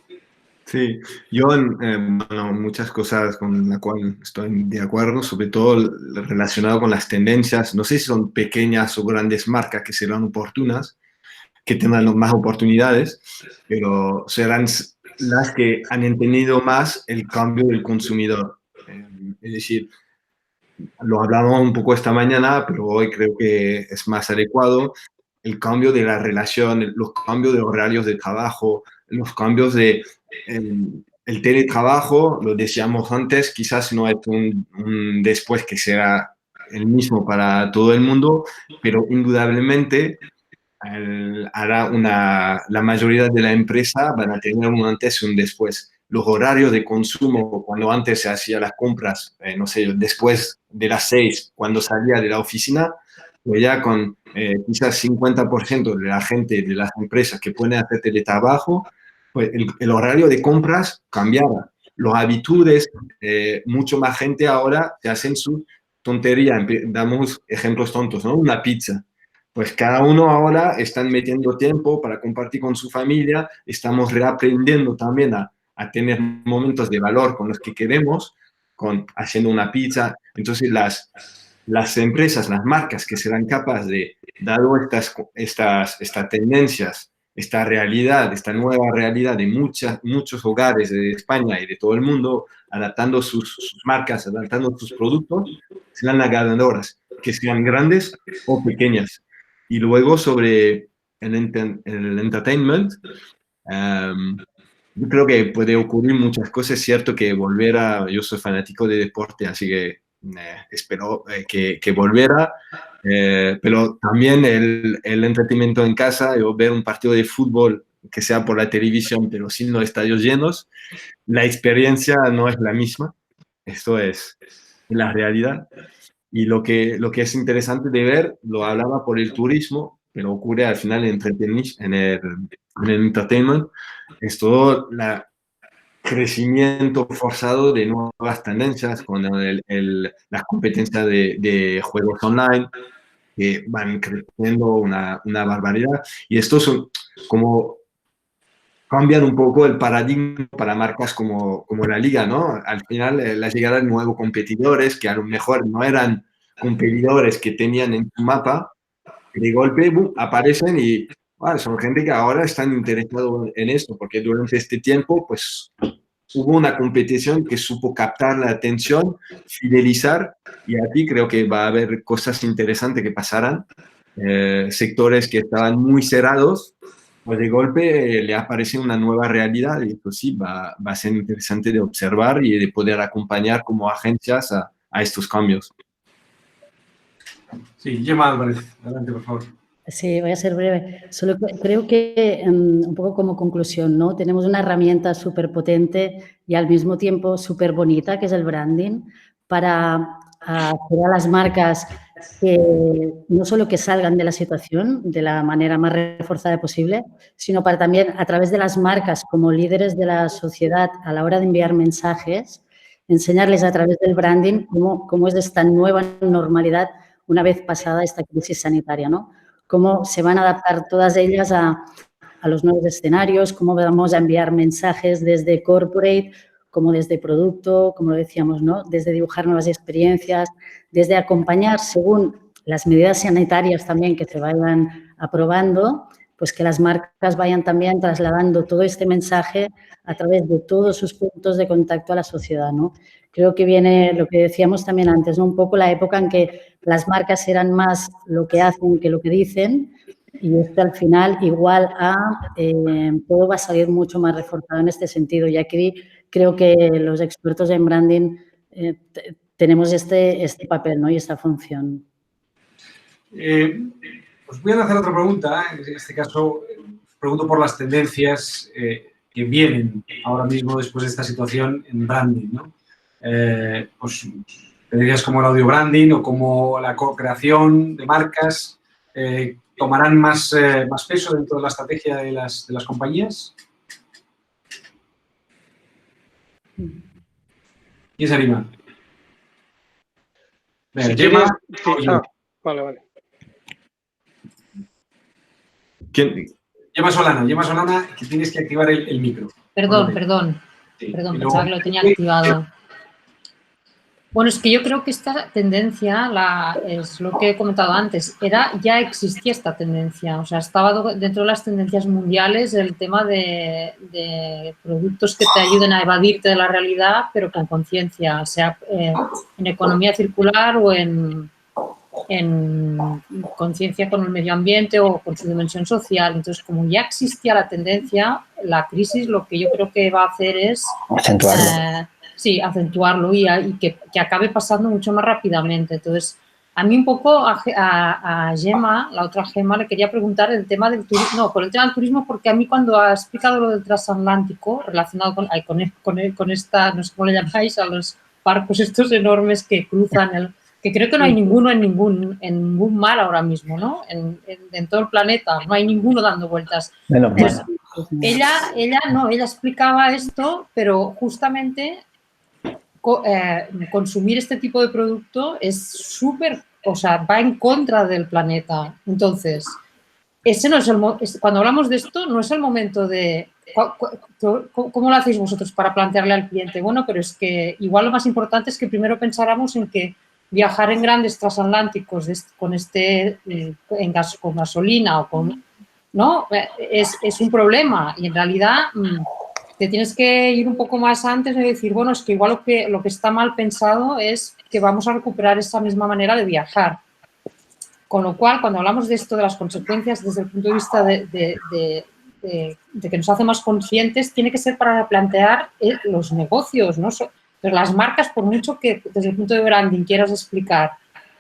Speaker 7: Sí, yo bueno, muchas cosas con las cuales estoy de acuerdo, sobre todo relacionado con las tendencias. No sé si son pequeñas o grandes marcas que serán oportunas, que tendrán más oportunidades, pero serán las que han entendido más el cambio del consumidor. Es decir, lo hablamos un poco esta mañana, pero hoy creo que es más adecuado el cambio de la relación, los cambios de horarios de trabajo, los cambios de el teletrabajo, lo decíamos antes, quizás no es un después que será el mismo para todo el mundo, pero indudablemente la mayoría de la empresa van a tener un antes y un después. Los horarios de consumo, cuando antes se hacía las compras, no sé, después de las 6, cuando salía de la oficina, pues ya con quizás 50% de la gente de las empresas que pueden hacer teletrabajo, pues el horario de compras cambiaba. Los habitudes, mucho más gente ahora te hacen su tontería. Damos ejemplos tontos, ¿no? Una pizza. Pues cada uno ahora están metiendo tiempo para compartir con su familia, estamos reaprendiendo también a tener momentos de valor con los que queremos, haciendo una pizza. Entonces las empresas, las marcas que serán capaces de, dado estas tendencias, esta realidad, esta nueva realidad de muchos hogares de España y de todo el mundo, adaptando sus marcas, adaptando sus productos, serán las ganadoras, que sean grandes o pequeñas. Y luego sobre el entertainment, yo creo que puede ocurrir muchas cosas. Es cierto que yo soy fanático de deporte, así que espero que volviera. Pero también el entretenimiento en casa, yo ver un partido de fútbol que sea por la televisión, pero sin los estadios llenos, la experiencia no es la misma. Esto es la realidad. Y lo que es interesante de ver, lo hablaba por el turismo, pero ocurre al final en el entertainment, es todo el crecimiento forzado de nuevas tendencias con las competencias de juegos online, que van creciendo una barbaridad. Y estos son como cambian un poco el paradigma para marcas como la Liga, ¿no? Al final, la llegada de nuevos competidores que a lo mejor no eran competidores que tenían en su mapa, de golpe boom, aparecen y son gente que ahora están interesados en esto, porque durante este tiempo, pues, hubo una competición que supo captar la atención, fidelizar, y aquí creo que va a haber cosas interesantes que pasarán. Sectores que estaban muy cerrados, pues de golpe le aparece una nueva realidad y esto sí va a ser interesante de observar y de poder acompañar como agencias a estos cambios.
Speaker 1: Sí, Gemma Álvarez, adelante, por favor.
Speaker 6: Sí, voy a ser breve. Solo creo que un poco como conclusión, ¿no? Tenemos una herramienta súper potente y al mismo tiempo súper bonita, que es el branding, para hacer a las marcas que no solo que salgan de la situación de la manera más reforzada posible, sino para también, a través de las marcas como líderes de la sociedad a la hora de enviar mensajes, enseñarles a través del branding cómo es esta nueva normalidad una vez pasada esta crisis sanitaria, ¿no? Cómo se van a adaptar todas ellas a los nuevos escenarios, cómo vamos a enviar mensajes desde corporate, como desde producto, como lo decíamos, ¿no? Desde dibujar nuevas experiencias, desde acompañar según las medidas sanitarias también que se vayan aprobando, pues que las marcas vayan también trasladando todo este mensaje a través de todos sus puntos de contacto a la sociedad, ¿no? Creo que viene lo que decíamos también antes, ¿no? Un poco la época en que las marcas eran más lo que hacen que lo que dicen, y esto al final igual a todo va a salir mucho más reforzado en este sentido. Y aquí creo que los expertos en branding tenemos este papel, ¿no? Y esta función.
Speaker 1: Os voy a hacer otra pregunta. En este caso, os pregunto por las tendencias que vienen ahora mismo después de esta situación en branding, ¿no? Pues tendencias como el audio branding o como la co-creación de marcas tomarán más peso dentro de la estrategia de las compañías. ¿Quién se anima?
Speaker 9: Si quieres, vale.
Speaker 7: ¿Quién?
Speaker 1: Gemma Solana, que tienes que activar el micro.
Speaker 5: Perdón, pensaba que lo tenía activado. Bueno, es que yo creo que esta tendencia, es lo que he comentado antes, ya existía esta tendencia, o sea, estaba dentro de las tendencias mundiales el tema de productos que te ayuden a evadirte de la realidad, pero con conciencia, sea en economía circular o en conciencia con el medio ambiente o con su dimensión social. Entonces, como ya existía la tendencia, la crisis lo que yo creo que va a hacer es acentuarlo y que acabe pasando mucho más rápidamente. Entonces, a mí un poco a Gemma, la otra Gemma, le quería preguntar el tema del turismo. No, por el tema del turismo, porque a mí cuando ha explicado lo del transatlántico, relacionado con esta, no sé cómo le llamáis, a los barcos estos enormes que cruzan que creo que no hay ninguno en ningún mar ahora mismo, ¿no? En todo el planeta, no hay ninguno dando vueltas. Pues, ella explicaba esto, pero justamente consumir este tipo de producto es súper, o sea, va en contra del planeta. Entonces, ese no es cuando hablamos de esto, no es el momento de... ¿Cómo lo hacéis vosotros para plantearle al cliente? Bueno, pero es que igual lo más importante es que primero pensáramos en que viajar en grandes transatlánticos con gasolina o con... ¿no? Es un problema y en realidad te tienes que ir un poco más antes de decir, bueno, es que igual lo que está mal pensado es que vamos a recuperar esa misma manera de viajar. Con lo cual, cuando hablamos de esto, de las consecuencias desde el punto de vista de que nos hace más conscientes, tiene que ser para replantear los negocios, ¿no? Pero las marcas, por mucho que desde el punto de branding quieras explicar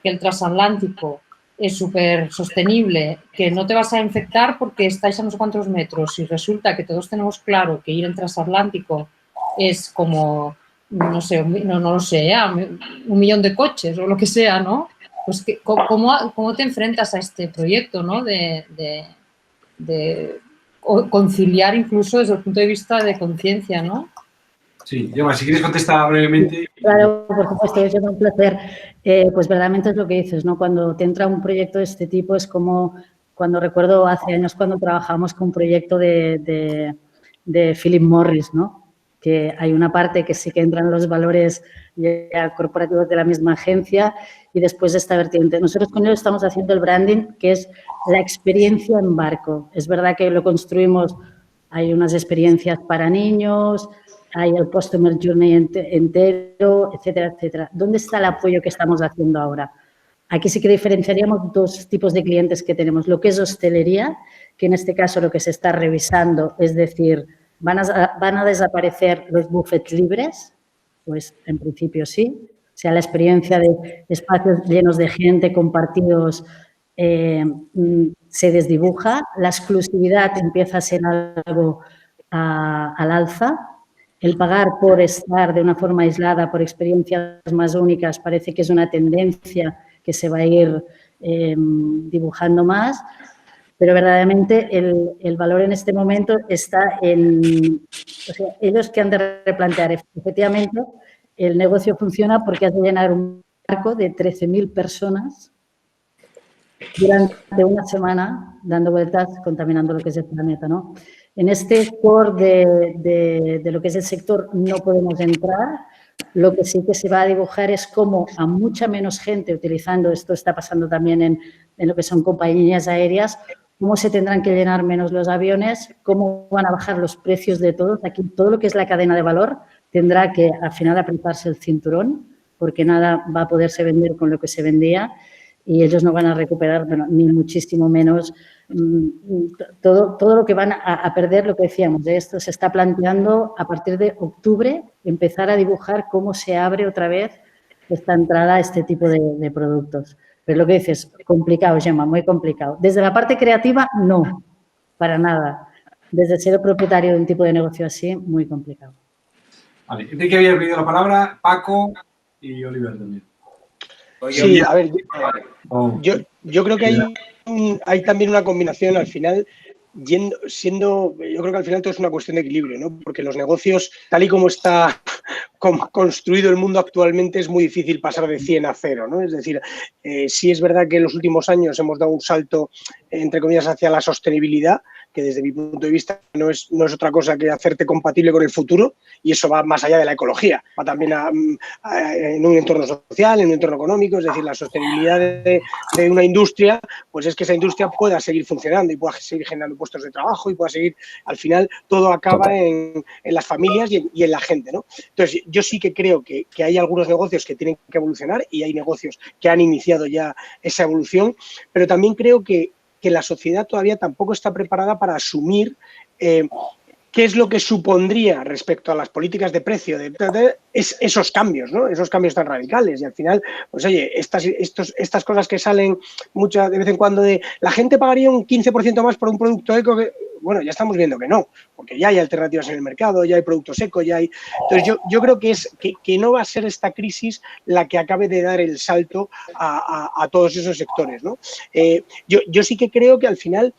Speaker 5: que el transatlántico es súper sostenible, que no te vas a infectar porque estáis a no sé cuántos metros y resulta que todos tenemos claro que ir en transatlántico es como, no sé, no lo sé, 1 millón de coches o lo que sea, ¿no? Pues ¿cómo te enfrentas a este proyecto, ¿no? De conciliar incluso desde el punto de vista de conciencia, ¿no?
Speaker 1: Sí, Gemma, si quieres contestar brevemente.
Speaker 6: Claro, por supuesto, es un placer. Pues verdaderamente es lo que dices, ¿no? Cuando te entra un proyecto de este tipo es como cuando recuerdo hace años cuando trabajamos con un proyecto de Philip Morris, ¿no? Que hay una parte que sí que entran los valores ya corporativos de la misma agencia y después esta vertiente. Nosotros con ellos estamos haciendo el branding, que es la experiencia en barco. Es verdad que lo construimos, hay unas experiencias para niños, hay el Customer Journey entero, etcétera, etcétera. ¿Dónde está el apoyo que estamos haciendo ahora? Aquí sí que diferenciaríamos 2 tipos de clientes que tenemos. Lo que es hostelería, que en este caso lo que se está revisando, es decir, ¿van a desaparecer los buffets libres? Pues en principio sí. O sea, la experiencia de espacios llenos de gente, compartidos, se desdibuja. La exclusividad empieza a ser algo al alza. El pagar por estar de una forma aislada, por experiencias más únicas, parece que es una tendencia que se va a ir dibujando más, pero verdaderamente el valor en este momento está en ellos que han de replantear. Efectivamente, el negocio funciona porque has de llenar un barco de 13.000 personas durante una semana dando vueltas, contaminando lo que es el planeta, ¿no? En este core de lo que es el sector no podemos entrar. Lo que sí que se va a dibujar es cómo a mucha menos gente utilizando, esto está pasando también en lo que son compañías aéreas, cómo se tendrán que llenar menos los aviones, cómo van a bajar los precios de todos. Aquí todo lo que es la cadena de valor tendrá que al final apretarse el cinturón, porque nada va a poderse vender con lo que se vendía y ellos no van a recuperar, bueno, ni muchísimo menos todo lo que van a perder. Lo que decíamos, de esto se está planteando a partir de octubre empezar a dibujar cómo se abre otra vez esta entrada a este tipo de productos. Pero lo que dices, complicado, Gemma, muy complicado. Desde la parte creativa, no, para nada. Desde ser propietario de un tipo de negocio así, muy complicado.
Speaker 1: Vale, Enrique había pedido la palabra, Paco y Oliver también.
Speaker 9: Sí, a ver, yo creo que hay también una combinación al final, yo creo que al final todo es una cuestión de equilibrio, ¿no? Porque los negocios, tal y como está construido el mundo actualmente, es muy difícil pasar de 100 a 0, ¿no? Es decir, sí es verdad que en los últimos años hemos dado un salto, entre comillas, hacia la sostenibilidad, que desde mi punto de vista no es otra cosa que hacerte compatible con el futuro, y eso va más allá de la ecología, va también en un entorno social, en un entorno económico. Es decir, la sostenibilidad de una industria, pues es que esa industria pueda seguir funcionando y pueda seguir generando puestos de trabajo y pueda seguir, al final, todo acaba en las familias y en la gente, ¿no? Entonces, yo sí que creo que hay algunos negocios que tienen que evolucionar y hay negocios que han iniciado ya esa evolución, pero también creo que la sociedad todavía tampoco está preparada para asumir qué es lo que supondría respecto a las políticas de precio, esos cambios, ¿no? Esos cambios tan radicales. Y al final, pues oye, estas cosas que salen de vez en cuando de la gente pagaría un 15% más por un producto eco, bueno, ya estamos viendo que no, porque ya hay alternativas en el mercado, ya hay productos ecos, ya hay... Entonces yo creo que no va a ser esta crisis la que acabe de dar el salto a todos esos sectores, ¿no? Yo sí que creo que al final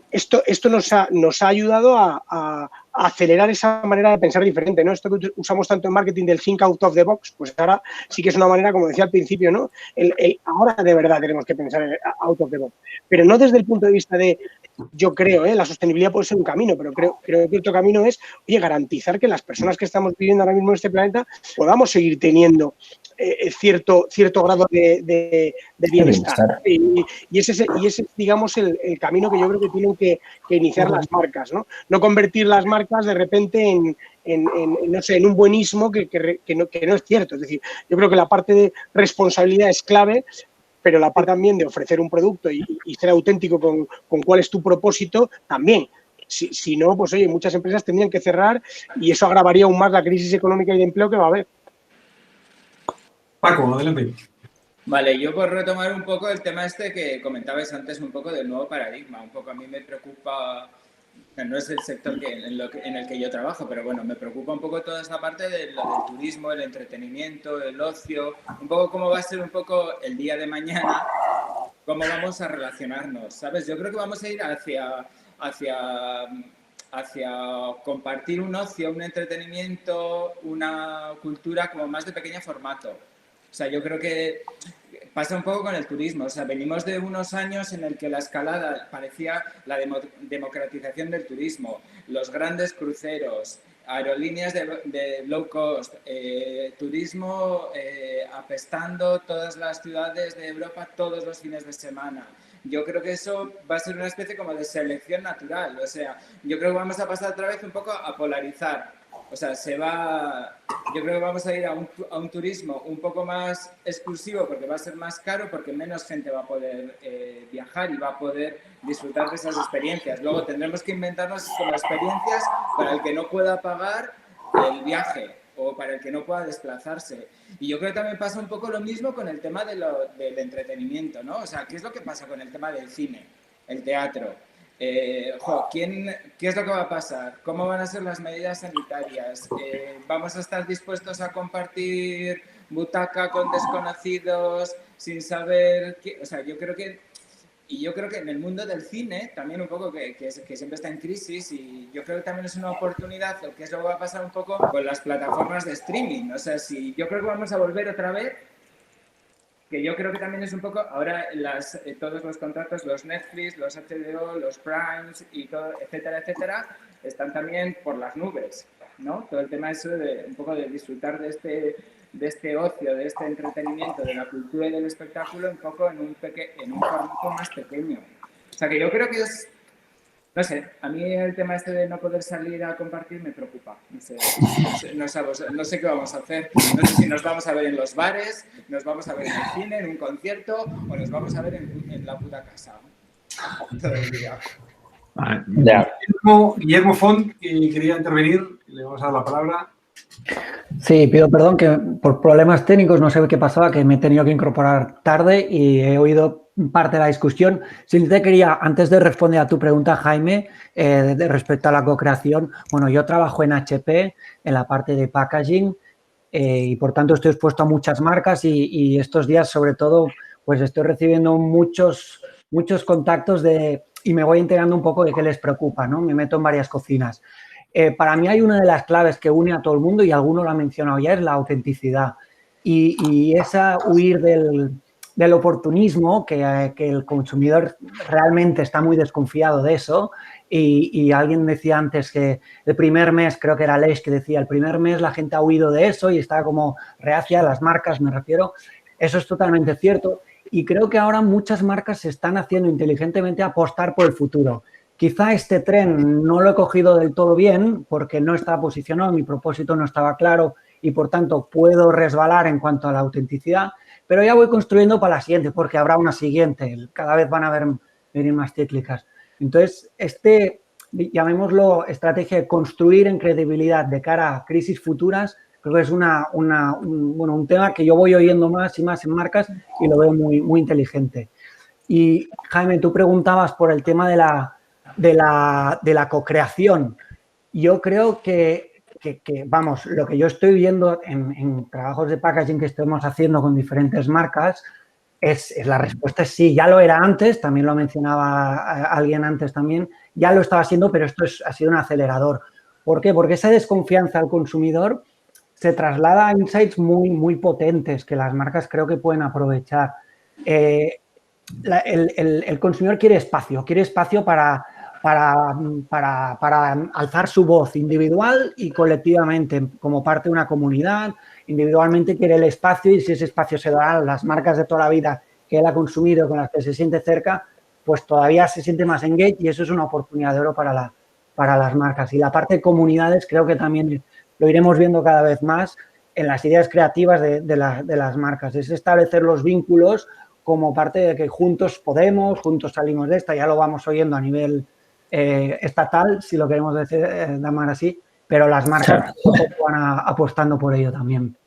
Speaker 9: esto nos ha ayudado a acelerar esa manera de pensar diferente, ¿no? Esto que usamos tanto en marketing del think out of the box, pues ahora sí que es una manera, como decía al principio, ¿no? Ahora de verdad tenemos que pensar out of the box, pero no desde el punto de vista de, yo creo, la sostenibilidad puede ser un camino, pero creo que otro camino es, oye, garantizar que las personas que estamos viviendo ahora mismo en este planeta podamos seguir teniendo cierto grado de bienestar. Y ese es, digamos, el camino que yo creo que tienen que iniciar las marcas, ¿no? No convertir las marcas de repente en un buenismo que no es cierto. Es decir, yo creo que la parte de responsabilidad es clave, pero la parte también de ofrecer un producto y ser auténtico con cuál es tu propósito también. Si no, pues oye, muchas empresas tendrían que cerrar y eso agravaría aún más la crisis económica y de empleo que va a haber.
Speaker 1: Paco, adelante.
Speaker 11: Vale, yo por retomar un poco el tema este que comentabais antes, un poco del nuevo paradigma. Un poco a mí me preocupa, no es el sector en el que yo trabajo, pero bueno, me preocupa un poco toda esta parte del turismo, el entretenimiento, el ocio, un poco cómo va a ser un poco el día de mañana, cómo vamos a relacionarnos, ¿sabes? Yo creo que vamos a ir hacia compartir un ocio, un entretenimiento, una cultura como más de pequeño formato. O sea, yo creo que pasa un poco con el turismo. O sea, venimos de unos años en el que la escalada parecía la democratización del turismo, los grandes cruceros, aerolíneas de low cost, turismo apestando todas las ciudades de Europa todos los fines de semana. Yo creo que eso va a ser una especie como de selección natural. O sea, yo creo que vamos a pasar otra vez un poco a polarizar. O sea, yo creo que vamos a ir a un turismo un poco más exclusivo porque va a ser más caro, porque menos gente va a poder viajar y va a poder disfrutar de esas experiencias. Luego tendremos que inventarnos como experiencias para el que no pueda pagar el viaje o para el que no pueda desplazarse. Y yo creo que también pasa un poco lo mismo con el tema del entretenimiento, ¿no? O sea, ¿qué es lo que pasa con el tema del cine, el teatro? ¿Qué es lo que va a pasar? ¿Cómo van a ser las medidas sanitarias? ¿Vamos a estar dispuestos a compartir butaca con desconocidos sin saber qué? O sea, yo creo que en el mundo del cine también un poco que siempre está en crisis, y yo creo que también es una oportunidad, o que es lo que va a pasar un poco con las plataformas de streaming. O sea, yo creo que vamos a volver otra vez, que yo creo que también es un poco, ahora todos los contratos, los Netflix, los HBO, los Primes y todo, etcétera, etcétera, están también por las nubes, ¿no? Todo el tema eso de un poco de disfrutar de este ocio, de este entretenimiento, de la cultura y del espectáculo un poco en un formato más pequeño. sea, que yo creo que es... No sé, a mí el tema este de no poder salir a compartir me preocupa. No sé qué vamos a hacer. No sé si nos vamos a ver en los bares, nos vamos a ver en el cine, en un concierto o nos vamos a ver en la puta casa. Todo el día.
Speaker 1: Guillermo Font, quería intervenir, le vamos a dar la palabra.
Speaker 14: Sí, pido perdón que por problemas técnicos no sé qué pasaba, que me he tenido que incorporar tarde y he oído parte de la discusión. Sí, te quería, antes de responder a tu pregunta, Jaime, respecto a la co-creación, bueno, yo trabajo en HP, en la parte de packaging, y por tanto estoy expuesto a muchas marcas y estos días, sobre todo, pues estoy recibiendo muchos contactos y me voy enterando un poco de qué les preocupa, ¿no? Me meto en varias cocinas. Para mí hay una de las claves que une a todo el mundo, y alguno lo ha mencionado ya, es la autenticidad. Y esa huir del oportunismo, que el consumidor realmente está muy desconfiado de eso. Y alguien decía antes que el primer mes, creo que era Aleix que decía, el primer mes la gente ha huido de eso y está como reacia a las marcas, me refiero. Eso es totalmente cierto. Y creo que ahora muchas marcas se están haciendo inteligentemente apostar por el futuro. Quizá este tren no lo he cogido del todo bien porque no estaba posicionado, mi propósito no estaba claro y, por tanto, puedo resbalar en cuanto a la autenticidad, pero ya voy construyendo para la siguiente porque habrá una siguiente. Cada vez van a venir más cíclicas. Entonces, llamémoslo estrategia de construir en credibilidad de cara a crisis futuras, creo que es un tema que yo voy oyendo más y más en marcas y lo veo muy, muy inteligente. Y, Jaime, tú preguntabas por el tema de la co-creación. Yo creo que, vamos, lo que yo estoy viendo en trabajos de packaging que estamos haciendo con diferentes marcas, la respuesta es sí. Ya lo era antes, también lo mencionaba alguien antes también, ya lo estaba haciendo, pero esto ha sido un acelerador. ¿Por qué? Porque esa desconfianza al consumidor se traslada a insights muy, muy potentes que las marcas creo que pueden aprovechar. El consumidor quiere espacio para alzar su voz individual y colectivamente como parte de una comunidad. Individualmente quiere el espacio y si ese espacio se da a las marcas de toda la vida que él ha consumido, con las que se siente cerca, pues todavía se siente más engaged y eso es una oportunidad de oro para las marcas. Y la parte de comunidades creo que también lo iremos viendo cada vez más en las ideas creativas de las marcas. Es establecer los vínculos como parte de que juntos podemos, juntos salimos de esta, ya lo vamos oyendo a nivel estatal, si lo queremos llamar así, pero las marcas van apostando por ello también.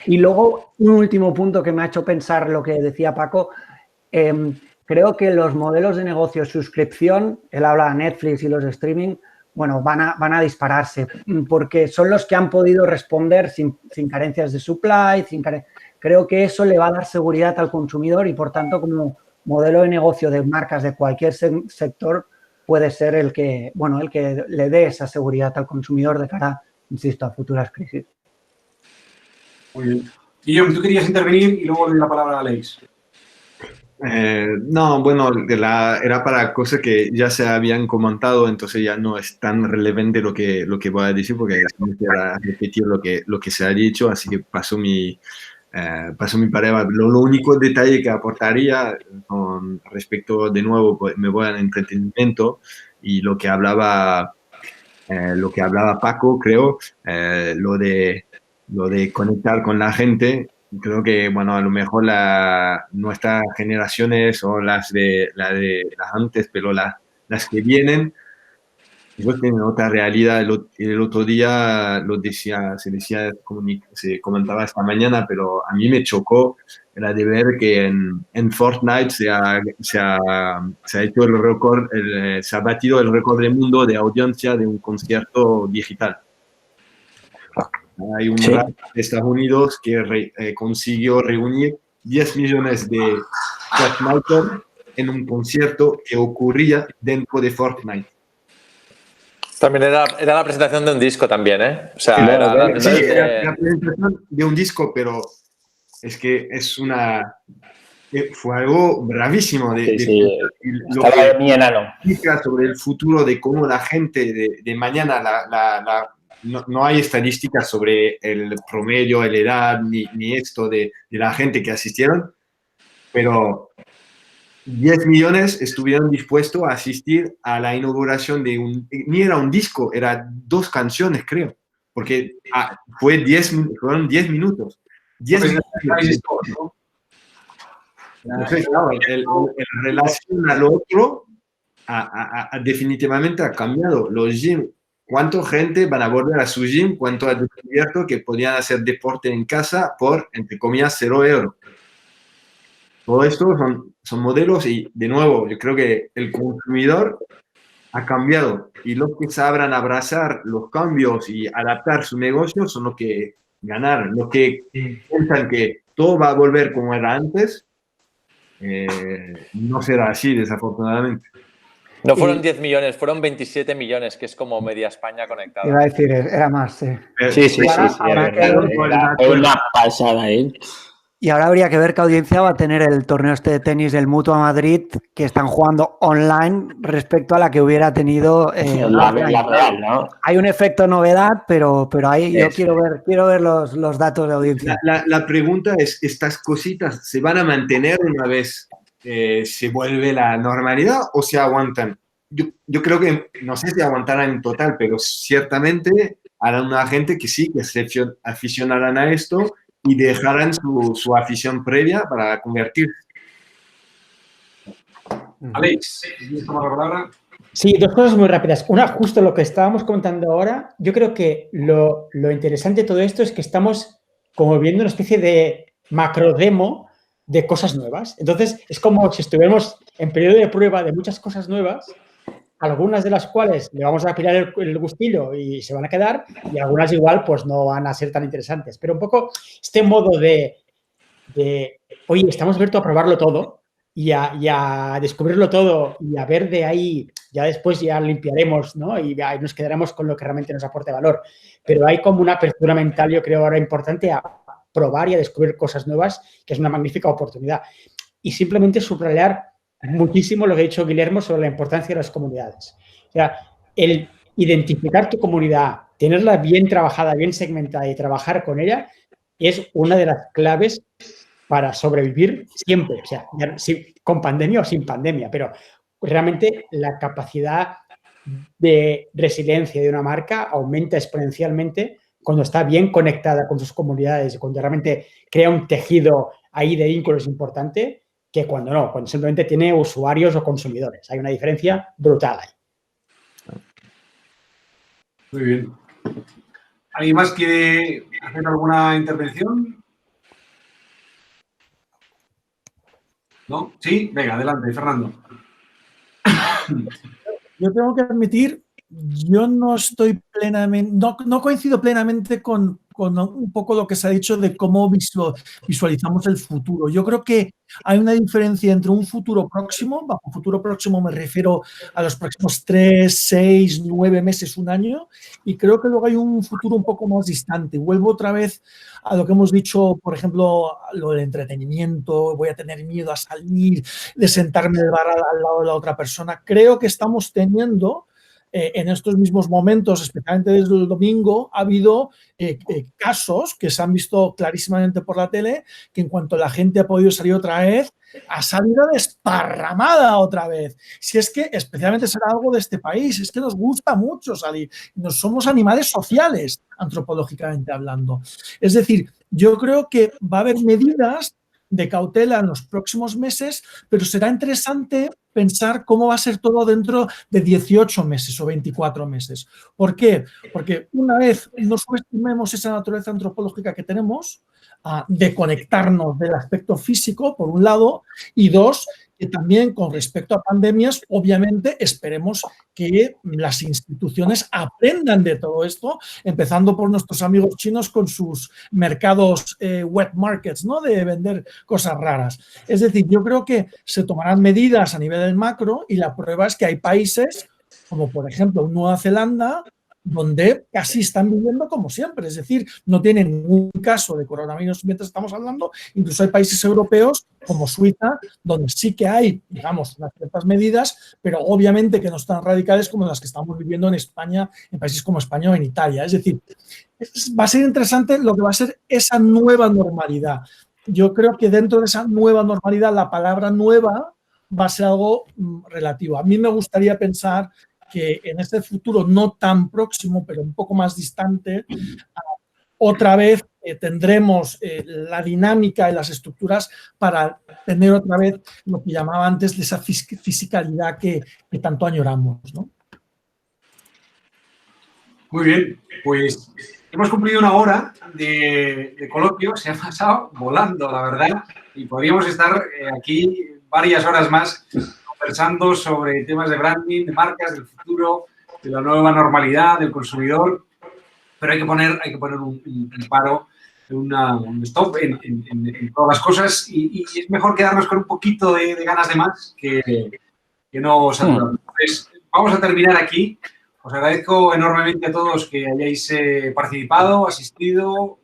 Speaker 14: Y luego, un último punto que me ha hecho pensar lo que decía Paco, creo que los modelos de negocio suscripción, él habla de Netflix y los de streaming, bueno, van a dispararse porque son los que han podido responder sin carencias de supply, creo que eso le va a dar seguridad al consumidor y, por tanto, como modelo de negocio de marcas de cualquier sector, puede ser el que le dé esa seguridad al consumidor de cara, insisto, a futuras crisis.
Speaker 1: Muy bien. Guillermo, tú querías intervenir y luego doy la palabra a Aleix.
Speaker 7: No, bueno, era para cosas que ya se habían comentado, entonces ya no es tan relevante lo que voy a decir porque era repetir lo que se ha dicho, así que paso mi palabra. Lo único detalle que aportaría con respecto, de nuevo, pues, me voy al entretenimiento y lo que hablaba Paco, creo, lo de conectar con la gente. Creo que, bueno, a lo mejor nuestras generaciones o las antes, pero las que vienen, ellos tienen otra realidad. El otro día se comentaba esta mañana, pero a mí me chocó la de ver que en Fortnite se ha hecho el récord, se ha batido el récord del mundo de audiencia de un concierto digital. Hay un rap de Estados Unidos que consiguió reunir 10 millones de Fortniters en un concierto que ocurría dentro de Fortnite.
Speaker 2: También era la presentación de un disco también, ¿eh? O sea,
Speaker 7: era la presentación de un disco, pero es que fue algo bravísimo.
Speaker 8: Estaba de mi enano.
Speaker 7: Sobre el futuro de cómo la gente de mañana no hay estadísticas sobre el promedio, la edad, ni esto de la gente que asistieron, pero 10 millones estuvieron dispuestos a asistir a la inauguración de ni era un disco, eran 2 canciones, creo, porque fueron 10 minutos. 10 minutos. Entonces, claro, el relación al otro definitivamente ha cambiado. Los gym, ¿cuánta gente van a volver a su gym? ¿Cuánto ha descubierto que podían hacer deporte en casa por, entre comillas, 0 euros? Todo esto son modelos y, de nuevo, yo creo que el consumidor ha cambiado y los que sabrán abrazar los cambios y adaptar su negocio son los que ganaron. Los que piensan que todo va a volver como era antes, no será así, desafortunadamente.
Speaker 2: No fueron 10 millones, fueron 27 millones, que es como media España conectada.
Speaker 14: Iba a decir, era más, sí.
Speaker 8: Sí, era una pasada, ¿eh?
Speaker 14: Y ahora habría que ver qué audiencia va a tener el torneo este de tenis del Mutua Madrid, que están jugando online respecto a la que hubiera tenido
Speaker 8: la real, ¿no?
Speaker 14: Hay un efecto novedad, pero ahí yo quiero ver los datos de audiencia.
Speaker 7: La pregunta es, ¿estas cositas se van a mantener una vez se vuelve la normalidad o se aguantan? Yo creo que, no sé si aguantarán en total, pero ciertamente harán una gente que sí, que se aficionarán a esto y dejarán su afición previa para convertirse.
Speaker 1: Alex, ¿quieres tomar la palabra?
Speaker 3: Sí, 2 cosas muy rápidas. Una, justo lo que estábamos comentando ahora, yo creo que lo interesante de todo esto es que estamos como viendo una especie de macro demo de cosas nuevas. Entonces, es como si estuviéramos en periodo de prueba de muchas cosas nuevas, algunas de las cuales le vamos a pillar el gustillo y se van a quedar, y algunas igual pues no van a ser tan interesantes. Pero un poco este modo de oye, estamos abiertos a probarlo todo y a descubrirlo todo y a ver de ahí, ya después ya limpiaremos, ¿no? Y nos quedaremos con lo que realmente nos aporte valor. Pero hay como una apertura mental, yo creo, ahora importante a probar y a descubrir cosas nuevas, que es una magnífica oportunidad. Y simplemente subrayar muchísimo lo que ha dicho Guillermo sobre la importancia de las comunidades. O sea, el identificar tu comunidad, tenerla bien trabajada, bien segmentada y trabajar con ella es una de las claves para sobrevivir siempre. O sea, con pandemia o sin pandemia, pero realmente la capacidad de resiliencia de una marca aumenta exponencialmente cuando está bien conectada con sus comunidades y cuando realmente crea un tejido ahí de vínculos importante, que cuando no, cuando simplemente tiene usuarios o consumidores. Hay una diferencia brutal ahí.
Speaker 1: Muy bien. ¿Alguien más quiere hacer alguna intervención? ¿No? Sí, venga, adelante, Fernando.
Speaker 12: Yo tengo que admitir, yo no estoy plenamente, no coincido plenamente con un poco lo que se ha dicho de cómo visualizamos el futuro. Yo creo que hay una diferencia entre un futuro próximo, bajo futuro próximo me refiero a los próximos 3, 6, 9 meses, un año, y creo que luego hay un futuro un poco más distante. Vuelvo otra vez a lo que hemos dicho, por ejemplo, lo del entretenimiento, voy a tener miedo a salir, de sentarme en el bar al lado de la otra persona. Creo que estamos teniendo en estos mismos momentos, especialmente desde el domingo, ha habido casos que se han visto clarísimamente por la tele, que en cuanto la gente ha podido salir otra vez, ha salido desparramada otra vez. Si es que especialmente será algo de este país, es que nos gusta mucho salir. Nos somos animales sociales, antropológicamente hablando. Es decir, yo creo que va a haber medidas de cautela en los próximos meses, pero será interesante pensar cómo va a ser todo dentro de 18 meses o 24 meses. ¿Por qué? Porque una vez no subestimemos esa naturaleza antropológica que tenemos, de conectarnos del aspecto físico, por un lado, y dos, que también con respecto a pandemias, obviamente esperemos que las instituciones aprendan de todo esto, empezando por nuestros amigos chinos con sus mercados wet markets, ¿no? De vender cosas raras. Es decir, yo creo que se tomarán medidas a nivel del macro y la prueba es que hay países como por ejemplo Nueva Zelanda, donde casi están viviendo como siempre, es decir, no tienen ningún caso de coronavirus mientras estamos hablando. Incluso hay países europeos como Suiza, donde sí que hay, digamos, unas ciertas medidas, pero obviamente que no están radicales como las que estamos viviendo en España, en países como España o en Italia. Es decir, va a ser interesante lo que va a ser esa nueva normalidad. Yo creo que dentro de esa nueva normalidad, la palabra nueva va a ser algo relativo. A mí me gustaría pensar que en este futuro no tan próximo, pero un poco más distante, otra vez tendremos la dinámica y las estructuras para tener otra vez lo que llamaba antes de esa fisicalidad que tanto añoramos, ¿no?
Speaker 1: Muy bien, pues hemos cumplido una hora de coloquio, se ha pasado volando, la verdad, y podríamos estar aquí varias horas más conversando sobre temas de branding, de marcas, del futuro, de la nueva normalidad, del consumidor, pero hay que poner un paro, un stop en todas las cosas y es mejor quedarnos con un poquito de ganas de más que no saturarnos. Entonces, vamos a terminar aquí. Os agradezco enormemente a todos que hayáis participado, asistido,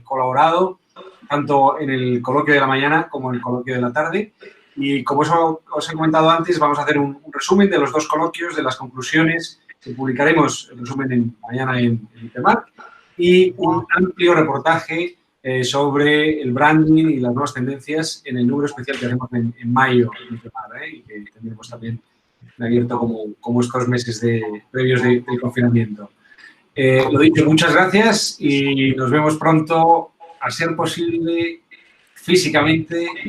Speaker 1: colaborado, tanto en el coloquio de la mañana como en el coloquio de la tarde. Y como os he comentado antes, vamos a hacer un resumen de los dos coloquios, de las conclusiones que publicaremos, el resumen mañana en Itemar, y un amplio reportaje sobre el branding y las nuevas tendencias en el número especial que haremos en mayo en Itemar, y que tendremos también abierto como estos meses previos de confinamiento. Lo dicho, muchas gracias y nos vemos pronto, a ser posible, físicamente.